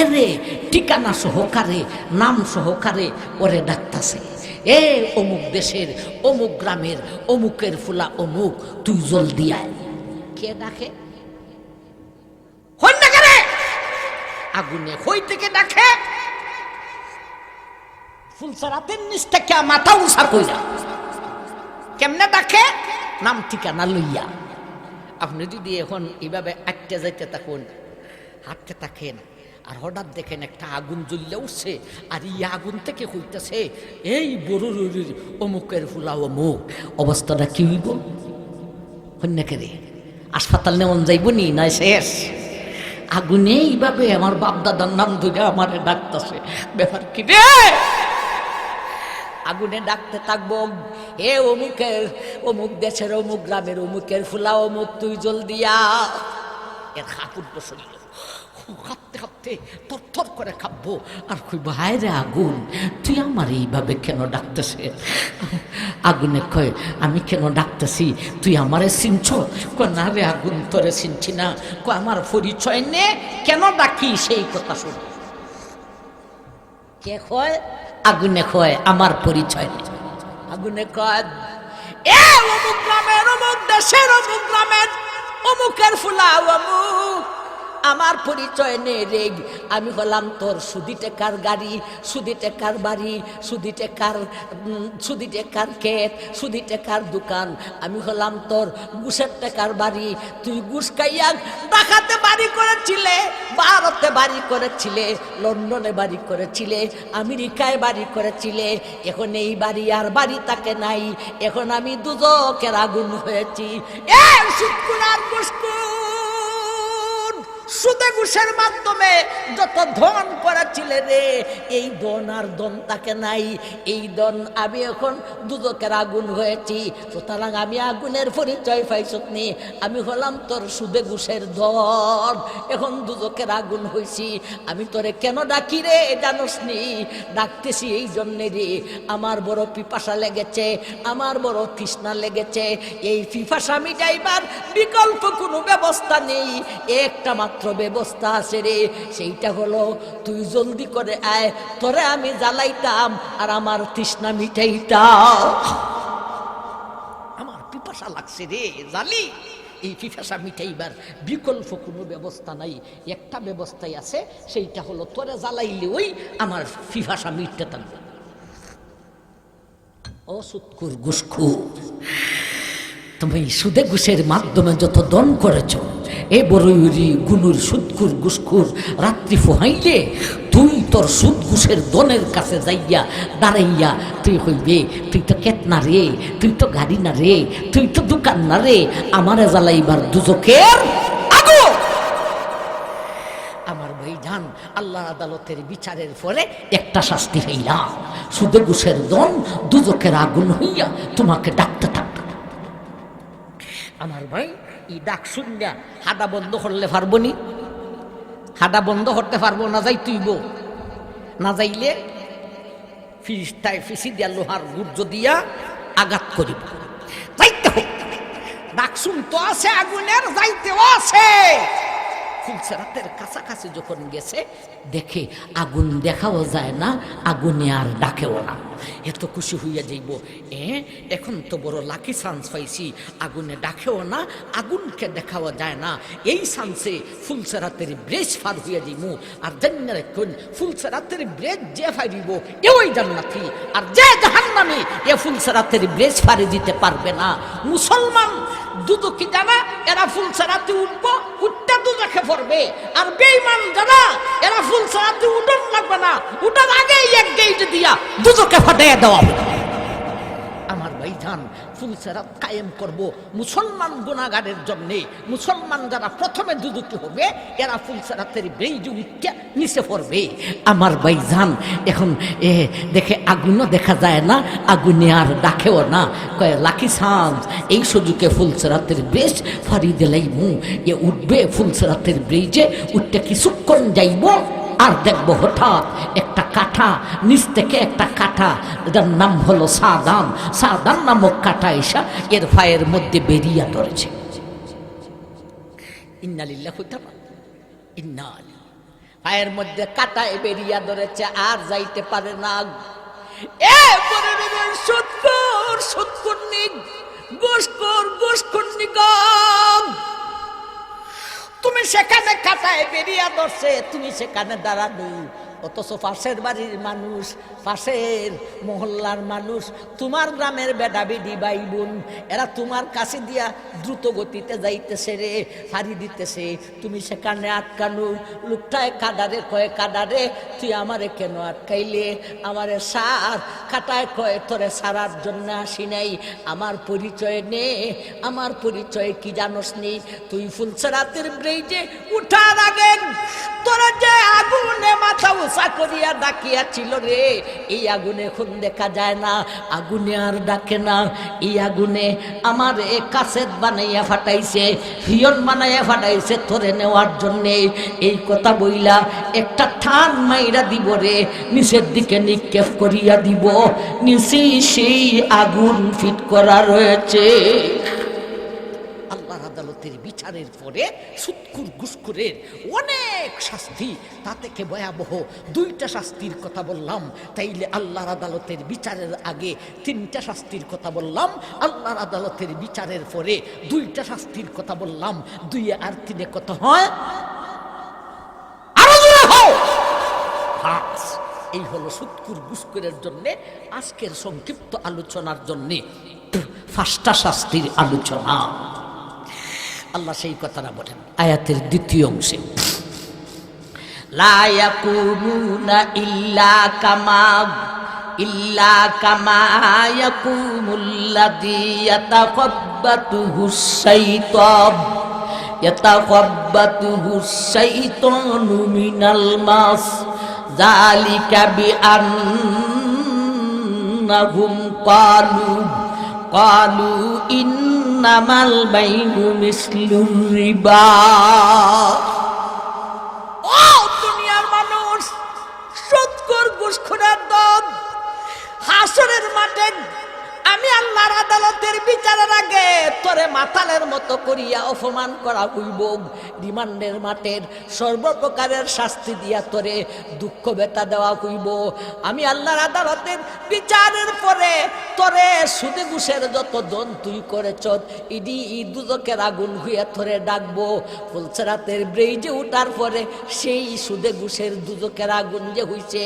এরে ঠিকানা সহকারে, নাম সহকারে ওরে ডাকতাছে। এ অমুক দেশের অমুক গ্রামের অমুকের ফুলা অমুক, তুই জলদি আয়। কে ডাকে? হই না কেন? আগুনে হই থেকে ডাকে। ফুলসরাতের নিচ থেকে মাথা উঁচা কইরা কেমনে ডাকে? নাম ঠিকানা লইয়া। আপনি যদি এখন এইভাবে আটকে যাইতে থাকুন, হাঁটতে থাকেন, আর হঠাৎ দেখেন একটা আগুন জ্বললে উঠছে, আর এই আগুন থেকে হইতেছে এই বড়ুর অমুকের ফুলা অমুক, অবস্থাটা কি হইব? হন্যাকে রে হাসপাতাল নেমন যাইব নি? না শেষ। আগুনে এইভাবে আমার বাপ দাদার নাম ধরে আমার ডাকতেছে, ব্যাপার কি রে? আগুনে ডাকতে থাকবো, এ অমুকের অমুক দেশের অমুক গ্রামের অমুকের ফুলা অমুক, তুই জলদি আ। এর হাঁপুর বসল, কাঁপতে কাঁপতে থরথর করে কাঁপবো, আর কই ভাই রে আগুন, তুই আমার এইভাবে কেন ডাকতেছে? আগুনে কয়, আমি কেন ডাকতেছি, তুই আমারে চিনছ? কয় না রে আগুন, তোরে চিনছি না। কয় আমার পরিচয় নে, কেন ডাকি সেই কথা শুন। কে কয়? আগুনে কয় আমার পরিচয় নেই। আগুনে কয়, এ অমুক গ্রামের অমুক দেশের অমুক গ্রামের অমুকের ফুলা অমুক, আমার পরিচয় নেই রে। আমি হলাম তোর সুদি টেকার গাড়ি, সুদি টেকার বাড়ি, সুদি টেকার ক্ষেত, সুদি টেকার দোকান। আমি হলাম তোর ঘুষের টেকার বাড়ি। তুই ঘুষ খাইয়া ঢাকাতে বাড়ি করেছিলে, ভারতে বাড়ি করেছিলে, লন্ডনে বাড়ি করেছিলে, আমেরিকায় বাড়ি করেছিলে। এখন এই বাড়ি আর বাড়ি তাকে নাই, এখন আমি দুজকের আগুন হয়েছি। এ শুক্কুর সুদে ঘুষের মাধ্যমে যত ধন করেছিলে রে, এই ধন আর ধন তাকে নাই। এই ধন আমি এখন দুজকের আগুন হয়েছি। সুতরাং আমি আগুনের পরিচয় পাইছত নি, আমি হলাম তোর সুদে ঘুষের ধন, এখন দুজকের আগুন হয়েছি। আমি তোরে কেন ডাকি রে জানোস নি? ডাকতেছি এই জন্যে রে, আমার বড় পিপাসা লেগেছে, আমার বড় তৃষ্ণা লেগেছে। এই পিপাসা মিটাইবার বিকল্প কোনো ব্যবস্থা নেই, একটা মাত্র ব্যবস্থা আছে রে, সেইটা হলো তুই জলদি করে আয়, তোরে আমি জ্বালাইতাম আর আমার তৃষ্ণা মিটাইতাম। আমার পিপাসা লাগছে রে, জ্বালি। এই পিপাসা মিটাইবার বিকল্প কোনো ব্যবস্থা নাই, একটা ব্যবস্থাই আছে, সেইটা হলো তোরে জ্বালাইলে ওই আমার পিপাসা মিটতে থাকবে। ও সুৎকুর ঘুষখোর, তুমি সুদে ঘুষের মাধ্যমে যত দন করেছ, এ বড়ই গুনুর সুৎকুর ঘুষখোর, রাত্রি ফুহাইলে তুই তোর সুদ ঘুষের দনের কাছে যাইয়া দাঁড়াইয়া তুই হইবে, তুই তো কেত না রে, তুই তো গাড়ি না রে, তুই তো দোকান না রে, আমারে জ্বালাইবার দুজকের আগুন। আমার ভাই জান, আল্লাহ আদালতের বিচারের পরে একটা শাস্তি হইলাম, সুদে ঘুষের দন দুজকের আগুন হইয়া তোমাকে ডাকতে থাকতো। আমার ভাই এই ডাক শুনিয়া হাডা বন্ধ করলে পারবো নি? হাডা বন্ধ করতে পারবো না, যাই তুইব না, যাইলে ফিরিস্তায় ফিসি দিয়া লোহার গুর্জ দিয়া আঘাত করিব। যাইতে হোক, ডাক শুনতো আছে আগুনের, যাইতেও আছে। ফুলসেরাতের কাছাকাছি যখন গেছে, দেখে আগুন দেখাও যায় না, আগুনে আর ডাকেও না। এত খুশি হইয়া যাইব, এখন তো বড় লাকি চান্স পাইছি, আগুনে ডাকেও না, আগুনকে দেখাও যায় না। এই চান্সে ফুলসেরাতের ব্রেজ ফার হইয়া যাইব। আর জান্নাত রাখুন, ফুলসেরাতের ব্রেজ যে ফারিব ওই জান্নাতি, আর যে জাহান্নামী এ ফুলসেরাতের ব্রেজ ফারে দিতে পারবে না। মুসলমান দুদকি জানা, এরা ফুলসেরাতে উঠবো, উঠতে দুদকে পড়বে। আর বেঈমান যারা, এরা ফুলসেরাতে উঠন লাগবে না, উঠার আগেই এক গেইট দিয়া দুদকে ফাটাইয়া দেওয়া হবে। আমার ভাইজান, ফুলসেরাত কায়েম করব মুসলমান গুনাহগারের জন্য। মুসলমান যারা প্রথমে দুদকি হবে, এরা ফুলসেরাতের ব্রেইজ উঠতে নিচে পড়বে। আমার ভাইজান, এখন দেখে আগুনও দেখা যায় না, আগুনে আর ডাকেও না, কয় লাকি চান্স, এই সুযোগে ফুলসেরাতের ব্রেজ ফারি দিলাইমু। এ উঠবে ফুলসেরাতের ব্রেইজে, উঠতে কিছুক্ষণ যাইব, আর দেখবো হঠাৎ একটা কাঁটা, নিচ থেকে একটা কাঁটা, এটার নাম হলো সাদান, সাদান নামক কাঁটা এসা এর পায়ের মধ্যে বেরিয়া ধরেছে। ইন্নালিল্লাহি ইন্না, পায়ের মধ্যে কাঁটায় বেরিয়া ধরেছে, আর যাইতে পারে না। এ পরিবারের সুৎখোর সুৎখুন্নি গোসখুন্নি গম, তুমি সেখানে কাটায় বেরিয়া ধরছে, তুমি সেখানে দাঁড়ানো, অথচ পাশের বাড়ির মানুষ, পাশের মহল্লার মানুষ, তোমার গ্রামের বেডা বেডি ভাই বোন, এরা তোমার কাছে দিয়া দ্রুত গতিতে যাইতেছে রে, হারি দিতেছে, তুমি সেখানে আটকানো। লোকটায় কাদারে কয়ে, কাদারে তুই আমারে কেন আটকাইলে, আমারে সার। কাটায় কয়ে, তোরে সারার জন্য আসি নাই, আমার পরিচয় নে, আমার পরিচয় কি জানোস নি? তুই ফুলসরাতের ব্রিজে উঠার আগে তোরা যে আগুনে মাথা উঁচা করিয়া ডাকিয়াছিল রে, এই আগুনে এখন দেখা যায় না, আগুনে আর ডাকে না। এই আগুনে আমার কাসেট বানাইয়া ফাটাইছে, হিয়ন বানাইয়া ফাটাইছে তোরে নেওয়ার জন্যে। এই কথা বইলা একটা ঠান মাইরা দিব রে, নিচের দিকে নিক্ষেপ করিয়া দিব, নিচে সেই আগুন ফিট করা রয়েছে। আল্লাহর আদালতের বিচারের পরে সুৎখুর ঘুষখোরের অনেক শাস্তি, তা থেকে ভয়াবহ দুইটা শাস্তির কথা বললাম। তাইলে আল্লাহর আদালতের বিচারের আগে তিনটা শাস্তির কথা বললাম, আল্লাহর আদালতের বিচারের পরে দুইটা শাস্তির কথা বললাম। দুইয়ে আর তিনে কত হয়? আরো জোরে হও। পাঁচ। এই হলো সুৎখুর ঘুষখোরের জন্য আজকের সংক্ষিপ্ত আলোচনার জন্য পাঁচটা শাস্তির আলোচনা। আল্লাহ সেই কথাটা বলেন আয়াতের দ্বিতীয় অংশে, লা ইয়াকুমুনা ইল্লা কামা ইয়াকুমুল্লাযী ইয়াতাখাব্বাতুহুশ শাইতানু মিনাল মাস যালিকা বিআন্নাহুম ক্বালু ইন্নামাল বাইউ মিসলুর রিবা। ও দুনিয়ার মানুষ, সুৎখোর ঘুষখোরের দল, হাসরের মাঠে আমি আল্লাহর আদালতের বিচারের আগে তোরে মাতালের মতো করিয়া অপমান করা হইব, রিমান্ডের মাঠের সর্বপ্রকারের শাস্তি দিয়া তোরে দুঃখ ব্যথা দেওয়া হইব। আমি আল্লাহর আদালতের বিচারের পরে তোরে সুদে ঘুষের যত দন তুই করেছ, ইডি দুদকের আগুন হইয়া তোরে ডাকবো। ফুলসরাতের ব্রিজে উঠার পরে সেই সুদে ঘুষের দুদকের আগুন যে হইছে,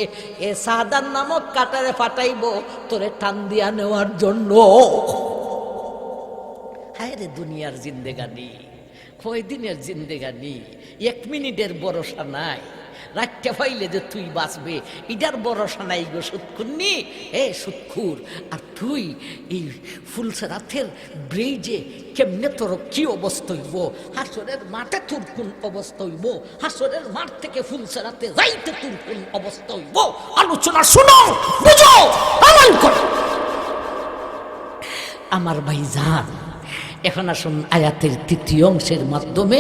এ সাদান নামক কাটারে ফাটাইব তোরে টান দিয়া নেওয়ার জন্য। হায় রে দুনিয়ার জিন্দেগানি, কয়দিনের জিন্দেগানি, এক মিনিটের ভরসা নাই। রাতটা পাইলে যে তুই বাঁচবে এটার ভরসা নাই গো সুৎখুন্নি। এ সুৎখুর, আর তুই এই ফুলসরাতের ব্রিজে কেমনে তোর কি অবস্থা হইব, হাসরের মাঠে তোর কোন অবস্থা হইব, হাসরের মাঠ থেকে ফুলসরাতে যাইতে তোর কোন অবস্থা হইব, আলোচনা শুনো, বুঝো, আমল করো। আমার ভাইজান, এখন আসুন আয়াতের তৃতীয় অংশের মাধ্যমে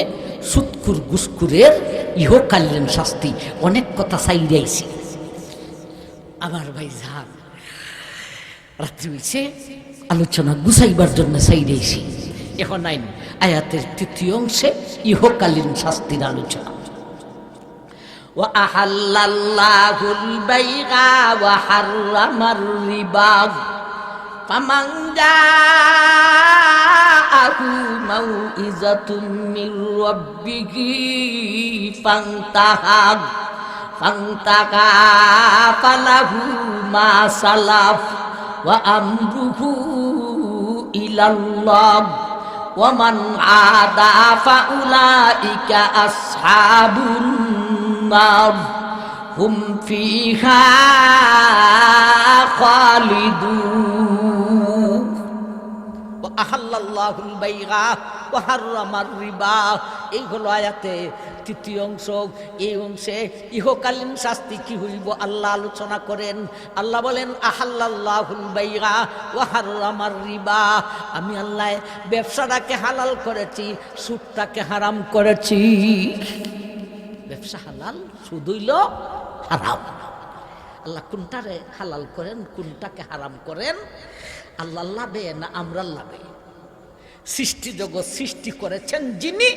সুৎখুর ঘুষখোরের ইহকালীন শাস্তি। অনেক কথা চাইরাইছি আমার ভাইজান, রাত্রি হইছে, আলোচনা গুছাইবার জন্য চাইরাইছি। এখন আইন আয়াতের তৃতীয় অংশে ইহকালীন শাস্তির আলোচনা। ওয়া আহাল্লাল্লাহুল বাইগা ওয়া হাররামার রিবা ফামান জাআহু মাউইযাতুম মির রাব্বিহি ফান্তাহা ফালাহু মা সালাফ ওয়া আমরুহু ইলাল্লাহ ওয়া মান আদা ফাউলাইকা আসহাবুন নার হুম ফিহা খালিদুন। ওয়া আহাল্লাল্লাহুল বাইগা ওয়া হাররামার রিবা। এই হলো আয়াতে তৃতীয় অংশ। এই অংশে ইহকালীন শাস্তি কি হইব আল্লাহ আলোচনা করেন। আল্লাহ বলেন আহাল্লাল্লাহুল বাইগা ওয়া হাররামার রিবা, আমি আল্লাহ ব্যবসাটাকে হালাল করেছি, সুদটাকে হারাম করেছি। ব্যবসা হালাল, সুদ হইল হারাম। আল্লাহ কোনটারে হালাল করেন, কোনটাকে হারাম করেন, আল্লাহ লাভে না আমরা লাভে? সৃষ্টি জগৎ সৃষ্টি করেছেন যিনি,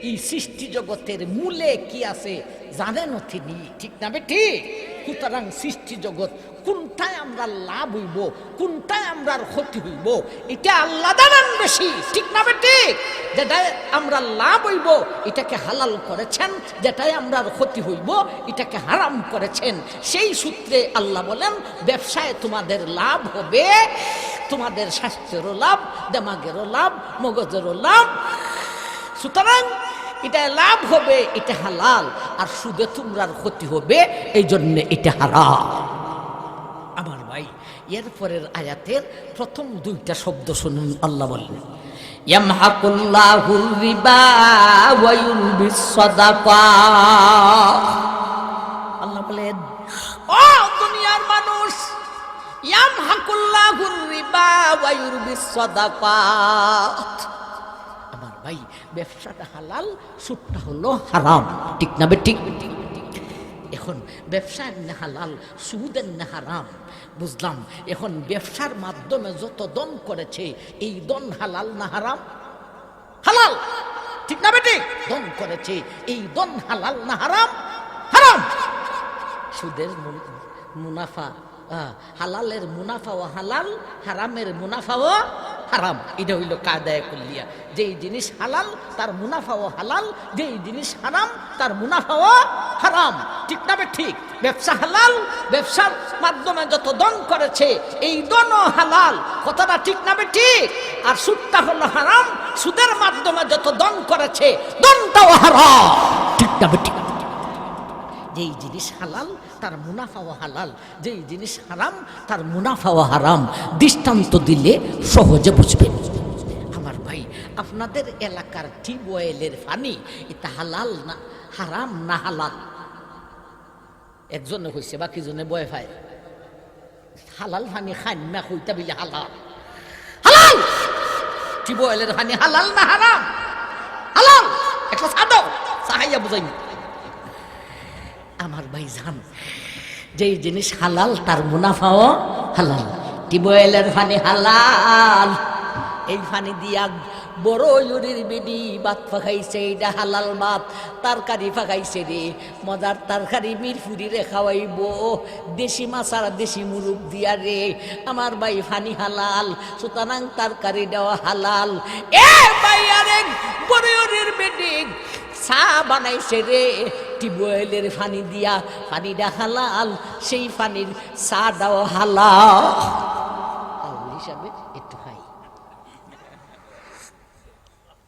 এই সৃষ্টি জগতের মূলে কি আছে জানেন তিনি, ঠিক না ঠিক? সুতরাং সৃষ্টি জগৎ কোনটায় আমরা লাভ হইব, কোনটায় আমরা ক্ষতি হইব, এটা আল্লাহ জানেন বেশি, ঠিক না বেঠিক? যেটাই আমরা লাভ হইব এটাকে হালাল করেছেন, যেটাই আমরা ক্ষতি হইব এটাকে হারাম করেছেন। সেই সূত্রে আল্লাহ বলেন ব্যবসায় তোমাদের লাভ হবে, তোমাদের স্বাস্থ্যেরও লাভ, দেমাগেরও লাভ, মগজেরও লাভ। সুতরাং এটা লাভ হবে, এটা হালাল, আর সুদে তোমরার ক্ষতি হবে, এই জন্য এটা হারাম। আমার ভাই, এরপরের আয়াতের প্রথম দুইটা শব্দ শুনুন। আল্লাহ বলেন ইয়ামহাকুল্লাহুর রিবা ওয়া ইউরবিস সাদাকাত। আল্লাহ বলেন ও দুনিয়ার মানুষ, ইয়ামহাকুল্লাহুর রিবা ওয়া ইউরবিস সাদাকাত। আমার ভাই, ব্যবসাটা হালাল, সুদটা হলো হারাম, ঠিক না বেঠিক? এখন ব্যবসা না হালাল, সুদের না হারাম, বুঝলাম। এখন ব্যবসার মাধ্যমে যত দন করেছে, এই দন হালাল না হারাম? হালাল, ঠিক না বেঠিক? দন করেছে, এই দন হালাল না হারাম? হারাম। সুদের মুনাফা, হালালের মুনাফাও হালাল, হারামের মুনাফাও হারাম। এটা হইল কায়দায়ে কুল্লিয়া। যেই জিনিস হালাল তার মুনাফাও হালাল, যেই জিনিস হারাম তার মুনাফাও হারাম, ঠিক না ঠিক? ব্যবসা হালাল, ব্যবসার মাধ্যমে যত দন করেছে এই দনও হালাল, কথাটা ঠিক না ঠিক? আর সুদটা হলো হারাম, সুদের মাধ্যমে যত দন করেছে দনটাও হারাম, ঠিক না ঠিক? যেই জিনিস হালাল তার মুনাফাও হালাল, যেই জিনিস হারাম তার মুনাফাও হারাম। দৃষ্টান্ত দিলে সহজে বুঝবেন। আমার ভাই, আপনাদের এলাকার টিউবওয়েলের পানি এটা হালাল না হারাম না হালাল? একজনে কইছে, বাকি জনে বয়ে পায় হালাল পানি খান না, কইতা বিলে হালাল। হালাল টিউবওয়েলের পানি হালাল না হারাম? হালাল। একটা সাদো সাহাইয়া বুঝাই। আমার ভাই জান, যেই জিনিস হালাল তার মুনাফাও হালাল। টিউবওয়েলের পানি হালাল, এই পানি দিয়া বড় ইউরির বিডি ভাত পাকাইছে, এটা হালাল ভাত। তরকারি পাকাইছে রে, মজার তরকারি মিরফুরি রে খাওয়াইব, দেশি মাছ আর দেশি মুরুগ দিয়া রে। আমার ভাই পানি হালাল, সুতরাং তরকারি দেওয়া হালাল। এ ভাই, আরে বড় ইউরির বিডি চা বানাইছে রে, টিউবওয়েলের পানি দিয়া, পানিটা হালাল, সেই পানির চা দাও হালাল। হিসাবে একটু খাই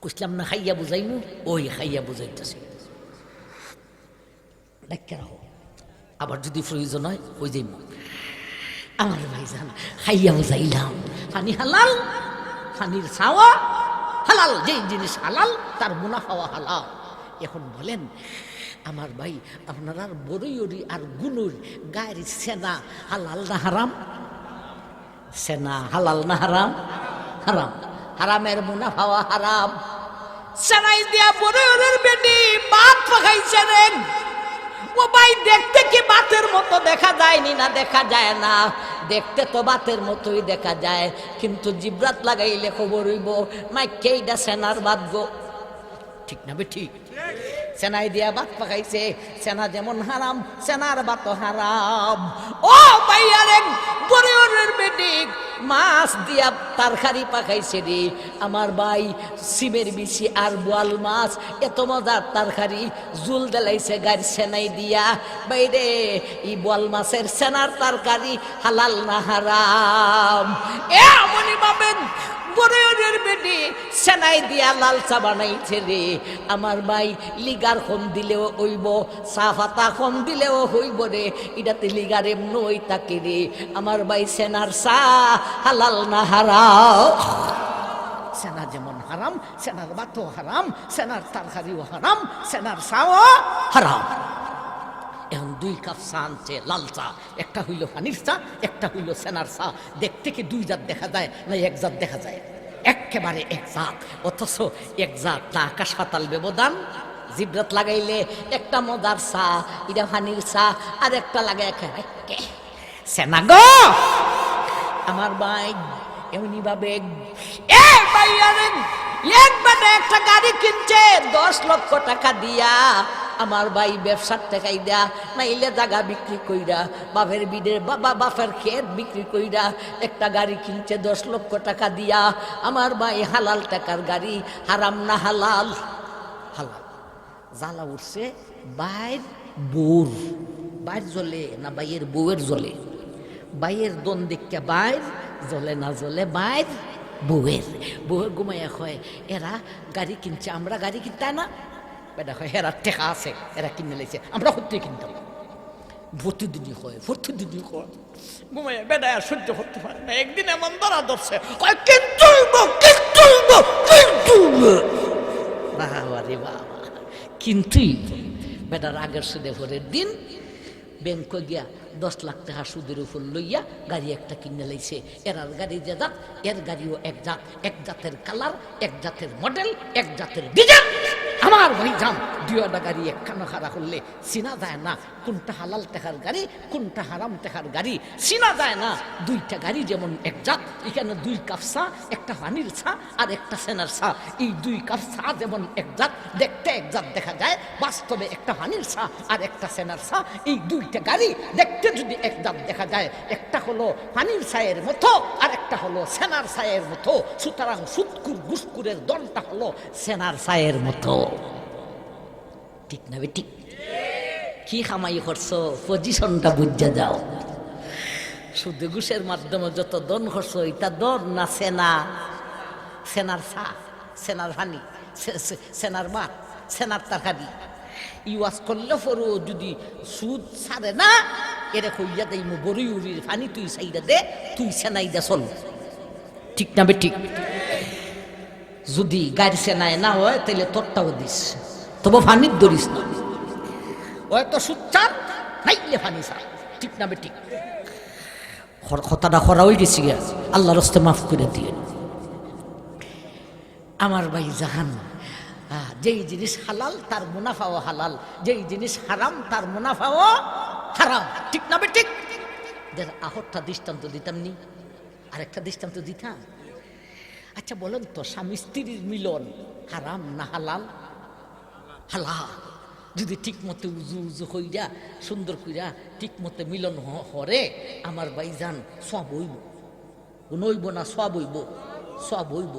কুসলাম না, খাইয়া বুঝাইমু, ওই খাইয়া বুঝাইতেছে। আবার যদি প্রয়োজন হয় ওই যাইম। আমার ভাইজান, খাইয়া বুঝাইলাম পানি হালাল, পানির চাওয়া হালাল, যেই জিনিস হালাল তার মুনাফাওয়া হালাল। এখন বলেন আমার ভাই, আপনার আর বড়ইরি আর গুনুর গায়ের সেনা হালাল না হারাম? সেনা হালাল না হারাম? হারাম। হারামের মুনাফাওয়া হারাম। সেনাই দিয়া বড়ইরির বেটি ভাত পাকাইছে রে, ও ভাই দেখতে কি ভাতের মতো দেখা যায়নি? না, দেখা যায় না। দেখতে তো ভাতের মতোই দেখা যায়, কিন্তু জিব্রাত লাগাইলে খবর হইব মাইকে এইটা সেনার ভাত গো, ঠিক না বেঠিক? সেনাই দিয়া ভাত পাকাইছে, সেনা যেমন হারাম সেনার ভাতও হারাম। ও ভাই, আরে বড়ইরির বেটি মাছ দিয়া তরকারি পাকাইছে রে, আমার ভাই সিমের বিচি আর বোয়াল মাছ, এত মজার তরকারি, জুল দেলাইছে গায়ের সেনাই দিয়া। বাইরে এই বোয়াল মাছের সেনার তরকারি হালাল না হারাম? এমনই ভাবেন বড়ইরির বেটি সেনাই দিয়া লাল চা বানাইছে রে, আমার ভাই লিগার কম দিলেও হইব, চা পাতা কম দিলেও হইব রে, এটাতে লিগার এমন ওই তাকে রে। আমার ভাই সেনার চা হালাল না হারাম? সেনা যেমন হারাম, সেনার ভাতও হারাম, সেনার তরকারিও হারাম, সেনার চাও হারাম। এখন 2 কাপ চা আনছে, লাল চা, একটা হইল পানির চা, একটা হইল সেনার চা। দেখতে কি 2 জাত দেখা যায় না 1 জাত দেখা যায়? একেবারে 1 জাত, অথচ 1 জাত না, আকাশ পাতাল ব্যবধান। জিব্রাত লাগাইলে একটা মজার চা, এটা পানির চা, আর একটা লাগাই সেনা গো। আমার ভাই এমনি ভাবে একবারে একটা গাড়ি কিনছে 10 লক্ষ টাকা দিয়া, আমার ভাই ব্যবসার টাকাই দেয়া, নাইলে জায়গা বিক্রি কইরা, বাপের বিদের বাপের ক্ষেত বিক্রি কইরা একটা গাড়ি কিনছে 10 লক্ষ টাকা দিয়া। আমার ভাই হালাল টাকার গাড়ি, হারাম না হালাল? হালাল। জ্বালা উঠছে বাইর বউর, বাইর জ্বলে না বাইয়ের বউয়ের জ্বলে? বাইয়ের দন দেখে বাইর জ্বলে না জ্বলে বাইর বউয়ের। বউয়ের ঘুমাইয়া হয় এরা গাড়ি কিনছে, আমরা গাড়ি কিনতাম না? বেটা হয় এরা টেকা আছে, এরা কিনে লেছে, আমরা সত্যি কিনতাম। প্রতিদিনই হয়, প্রতিদিনই হয়। ঘুমাইয়া বেটা আর সহ্য করতে পারে না। একদিন এমন ধরা ধরছে, বাবা রে বাবা, কিন্তুই বেটার আগের সুদে ভোরের দিন ব্যাংক গিয়া 10 লাখ টাকা সুদের উপর লইয়া গাড়ি একটা কিনে লাইছে। এরার গাড়ি যে জাত, এর গাড়িও এক জাত, এক জাতের কালার, এক জাতের মডেল, এক জাতের ডিজাইন। আমার ভাই জান দুইটা গাড়ি একখানা খাড়া করলে চিনা যায় না কোনটা হালাল টাকার গাড়ি, কোনটা হারাম টাকার গাড়ি, চিনা যায় না। দুইটা গাড়ি যেমন এক জাত, এখানে 2 কাপ চা, একটা পানির চা আর একটা সেনার চা। এই 2 কাপ চা যেমন এক জাত, দেখতে এক জাত দেখা যায়, বাস্তবে একটা পানির চা আর একটা সেনার চা। এই 2টা গাড়ি দেখতে যদি এক জাত দেখা যায়, একটা হলো পানির চায়ের মতো আর একটা হলো সেনার চায়ের মতো। সুতরাং সুৎকুর গুসকুরের দলটা হলো সেনার চায়ের মতো। ঠিক না বেটি? কি কামাই করছো পজিশনটা বুঝা যাও। শুধু ঘুষের মাধ্যমে যত দন করছো, এটা দন না সেনা? সেনার চা, সেনার হানি, সেনার ভাত, সেনার তরকারি। ইওয়াজ করলে পরও যদি সুদ ছাড়ে না, এরা কইয়া দেই বড়ি উড়ির ফানি তুই সাইডা দে, তুই সেনাই দে চল। ঠিক না বেঠিক? যদি গাড়ি সেনায় না হয় তাহলে তোরটাও দিস, তবু ফানির ধরিস না। হয়তো সুদ চার নাইলে ফানি চা। ঠিক না বেঠিক? কথাটা খরা হয়ে গেছি, আল্লাহর রাস্তে মাফ করে দিয়ে। আমার ভাই জাহান, যেই জিনিস হালাল তার মুনাফাও হালাল, যেই জিনিস হারাম তার মুনাফাও হারাম। ঠিক না বেঠিক? আহরটা দৃষ্টান্ত দিতাম নি, আরেকটা দৃষ্টান্ত দিতাম। আচ্ছা বলেন তো, স্বামী স্ত্রীর মিলন হারাম না হালাল? হালাল। যদি ঠিক মতো উজু উজু হইয়া সুন্দর কইরা ঠিক মতো মিলন হরে, আমার ভাইজান সব হইব, নইব না সব হইব, সব হইব।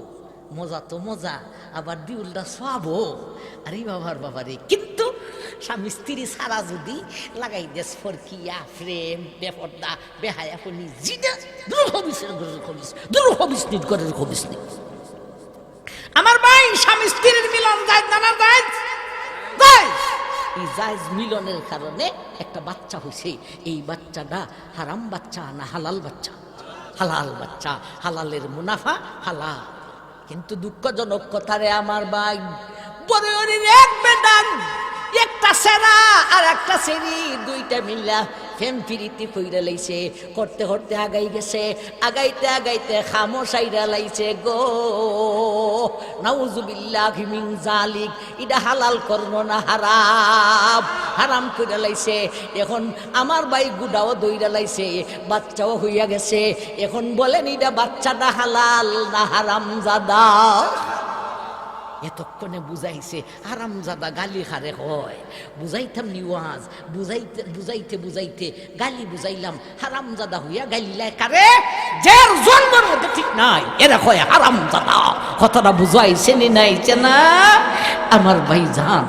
মজা তো মজা, আবার দিউলটা সব। আরে বাবার বাবারে, কিন্তু স্বামী স্ত্রী সারা যদি লাগাই দেশ ফরকিয়া ফ্রেম বেপর্দা বেহায়া ফনি জিটা দুর্হবিস করের হবিস নি। আমার ভাই স্বামী স্ত্রীর মিলন যায় না না যায়? এই জায়েজ মিলনের কারণে একটা বাচ্চা হইছে। এই বাচ্চাটা হারাম বাচ্চা না হালাল বাচ্চা? হালাল বাচ্চা, হালালের মুনাফা হালাল। কিন্তু দুঃখজনক কথা রে আমার ভাই, বড় এক বেদান, একটা সেরা আর একটা সেরি, 2টা মিল্লা ফেম ফিরিতি কইরা লাইছে। করতে করতে আগাই গেছে, আগাইতে আগাইতে খামোশাইরা লাইছে গো। নাউজুবিল্লাহি মিন জালিক। এটা হালাল করন না হারাম? হারাম কইরা লাইছে। এখন আমার ভাই গুডাও দইরা লাইছে, বাচ্চাও হইয়া গেছে। এখন বলেন এটা বাচ্চাটা হালাল না হারাম জাদা? এতক্ষণে বুঝাইছে হারামজাদা গালি খারে হয়, বুঝাইতাম নিওয়াজ, বুঝাইতে বুঝাইতে বুঝাইতে গালি বুঝাইলাম। হারামজাদা হইয়া গালিলাই কারে? যার জন্মের মধ্যে ঠিক নাই, এরা কয় হারামজাদা। কথাটা বুঝাইছে নি নাইছে না আমার ভাই জান?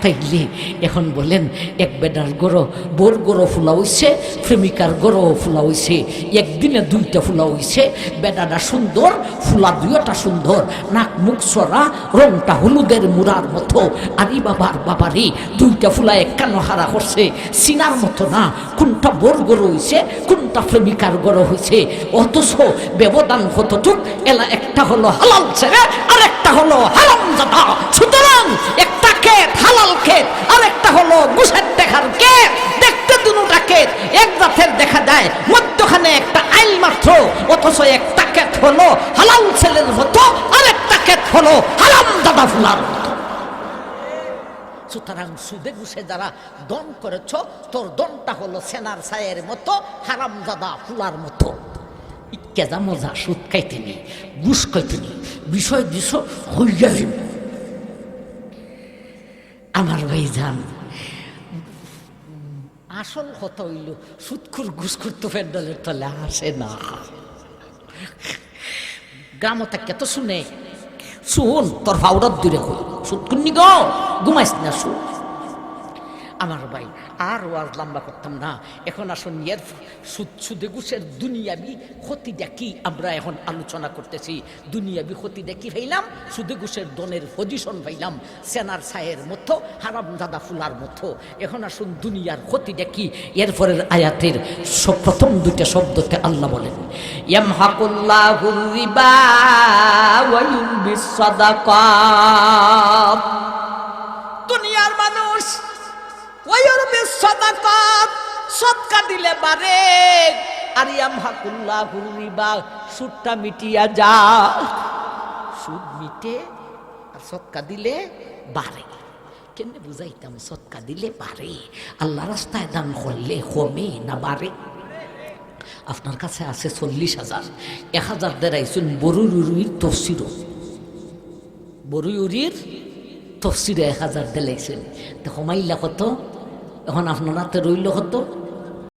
তাইলে এখন বলেন, এক বেডার গরো বোর গরো ফুলা হইছে, প্রেমিকার গরো ফুলা হইছে, একদিনে 2টা ফুলা হইছে। বেডাটা সুন্দর, ফুলা 2টা সুন্দর, নাক মুখ সরা, রংটা হলুদের মুড়ার মতো। আরে বাবার বাবারে, 2টা ফুলা একখানো হারা করছে, সিনার মতো না কোনটা বোর গরো হইছে কোনটা প্রেমিকার গরো হইছে। অথচ ব্যবধান কতটুক? এলা একটা হলো হালাল ছেড়ে আর একটা হলো হারামজাদা। সুতরাং একটা ক্ষেত হালাল ক্ষেত আর একটা হলো ঘুষের দেখার ক্ষেত। দেখতে 2টা ক্ষেত এক জাতের দেখা যায়, মধ্যখানে একটা আইল মাত্র। অথচ একটা ক্ষেত হলো হালাল ছেলের মতো আর একটা ক্ষেত হলো হারামজাদা ফুলার মতো। সুতরাং সুদে ঘুষে যারা দন করেছ, তোর দনটা হলো সেনার ছায়ের মতো, হারামজাদা ফুলার মতো। কেজা মজা সুদ খাইতেনি, ঘুষ খাইতেনি, বিষয় দিছ হইয়া আমার ভাই জান। আসল কথা হইল সুৎখুর ঘুষখুর তো প্যান্ডেলের তলে আসে না। গ্রাম থেকে তো শুনে শুন তোর ফাউডার দূরে কই সুৎখুর নি গো ঘুমাইস না শুন। আমার ভাই আর ওয়াজ লম্বা করতাম না, এখন আসুন এর সুদে ঘুষের দুনিয়াবি ক্ষতিটা কি আমরা এখন আলোচনা করতেছি। দুনিয়াবি ক্ষতিটা কি ভাইলাম, সুদে ঘুষের দনের পজিশন ভাইলাম সেনার ছায়ের মতো, হারামজাদা ফুলার মতো। এখন আসুন দুনিয়ার ক্ষতিটা কি, এরপরের আয়াতের প্রথম দুইটা শব্দতে আল্লাহ বলেন ইয়ামহাকুল্লাহুর রিবা ওয়া ইউরবিস সাদাকাত। দুনিয়ার মানুষ সদকা দিলে বাড়ে, আর ইয়ামহাকুল্লাহুর রিবা সুদটা মিটিয়া যা। সুদ মিটে আর সদকা দিলে বাড়ে। কেমনে বুঝাইতাম সদকা দিলে বাড়ে? আল্লাহ রাস্তায় দান করলে কমে না বাড়ে? আপনার কাছে আছে 40,000, 1,000 দেড়াইছেন বরুইউরির তফসির, বরুইউরির তফসিরে 1,000 দিলাইছেন, তো কমাইলা কত? এখন আপনার হাতে রইল কত?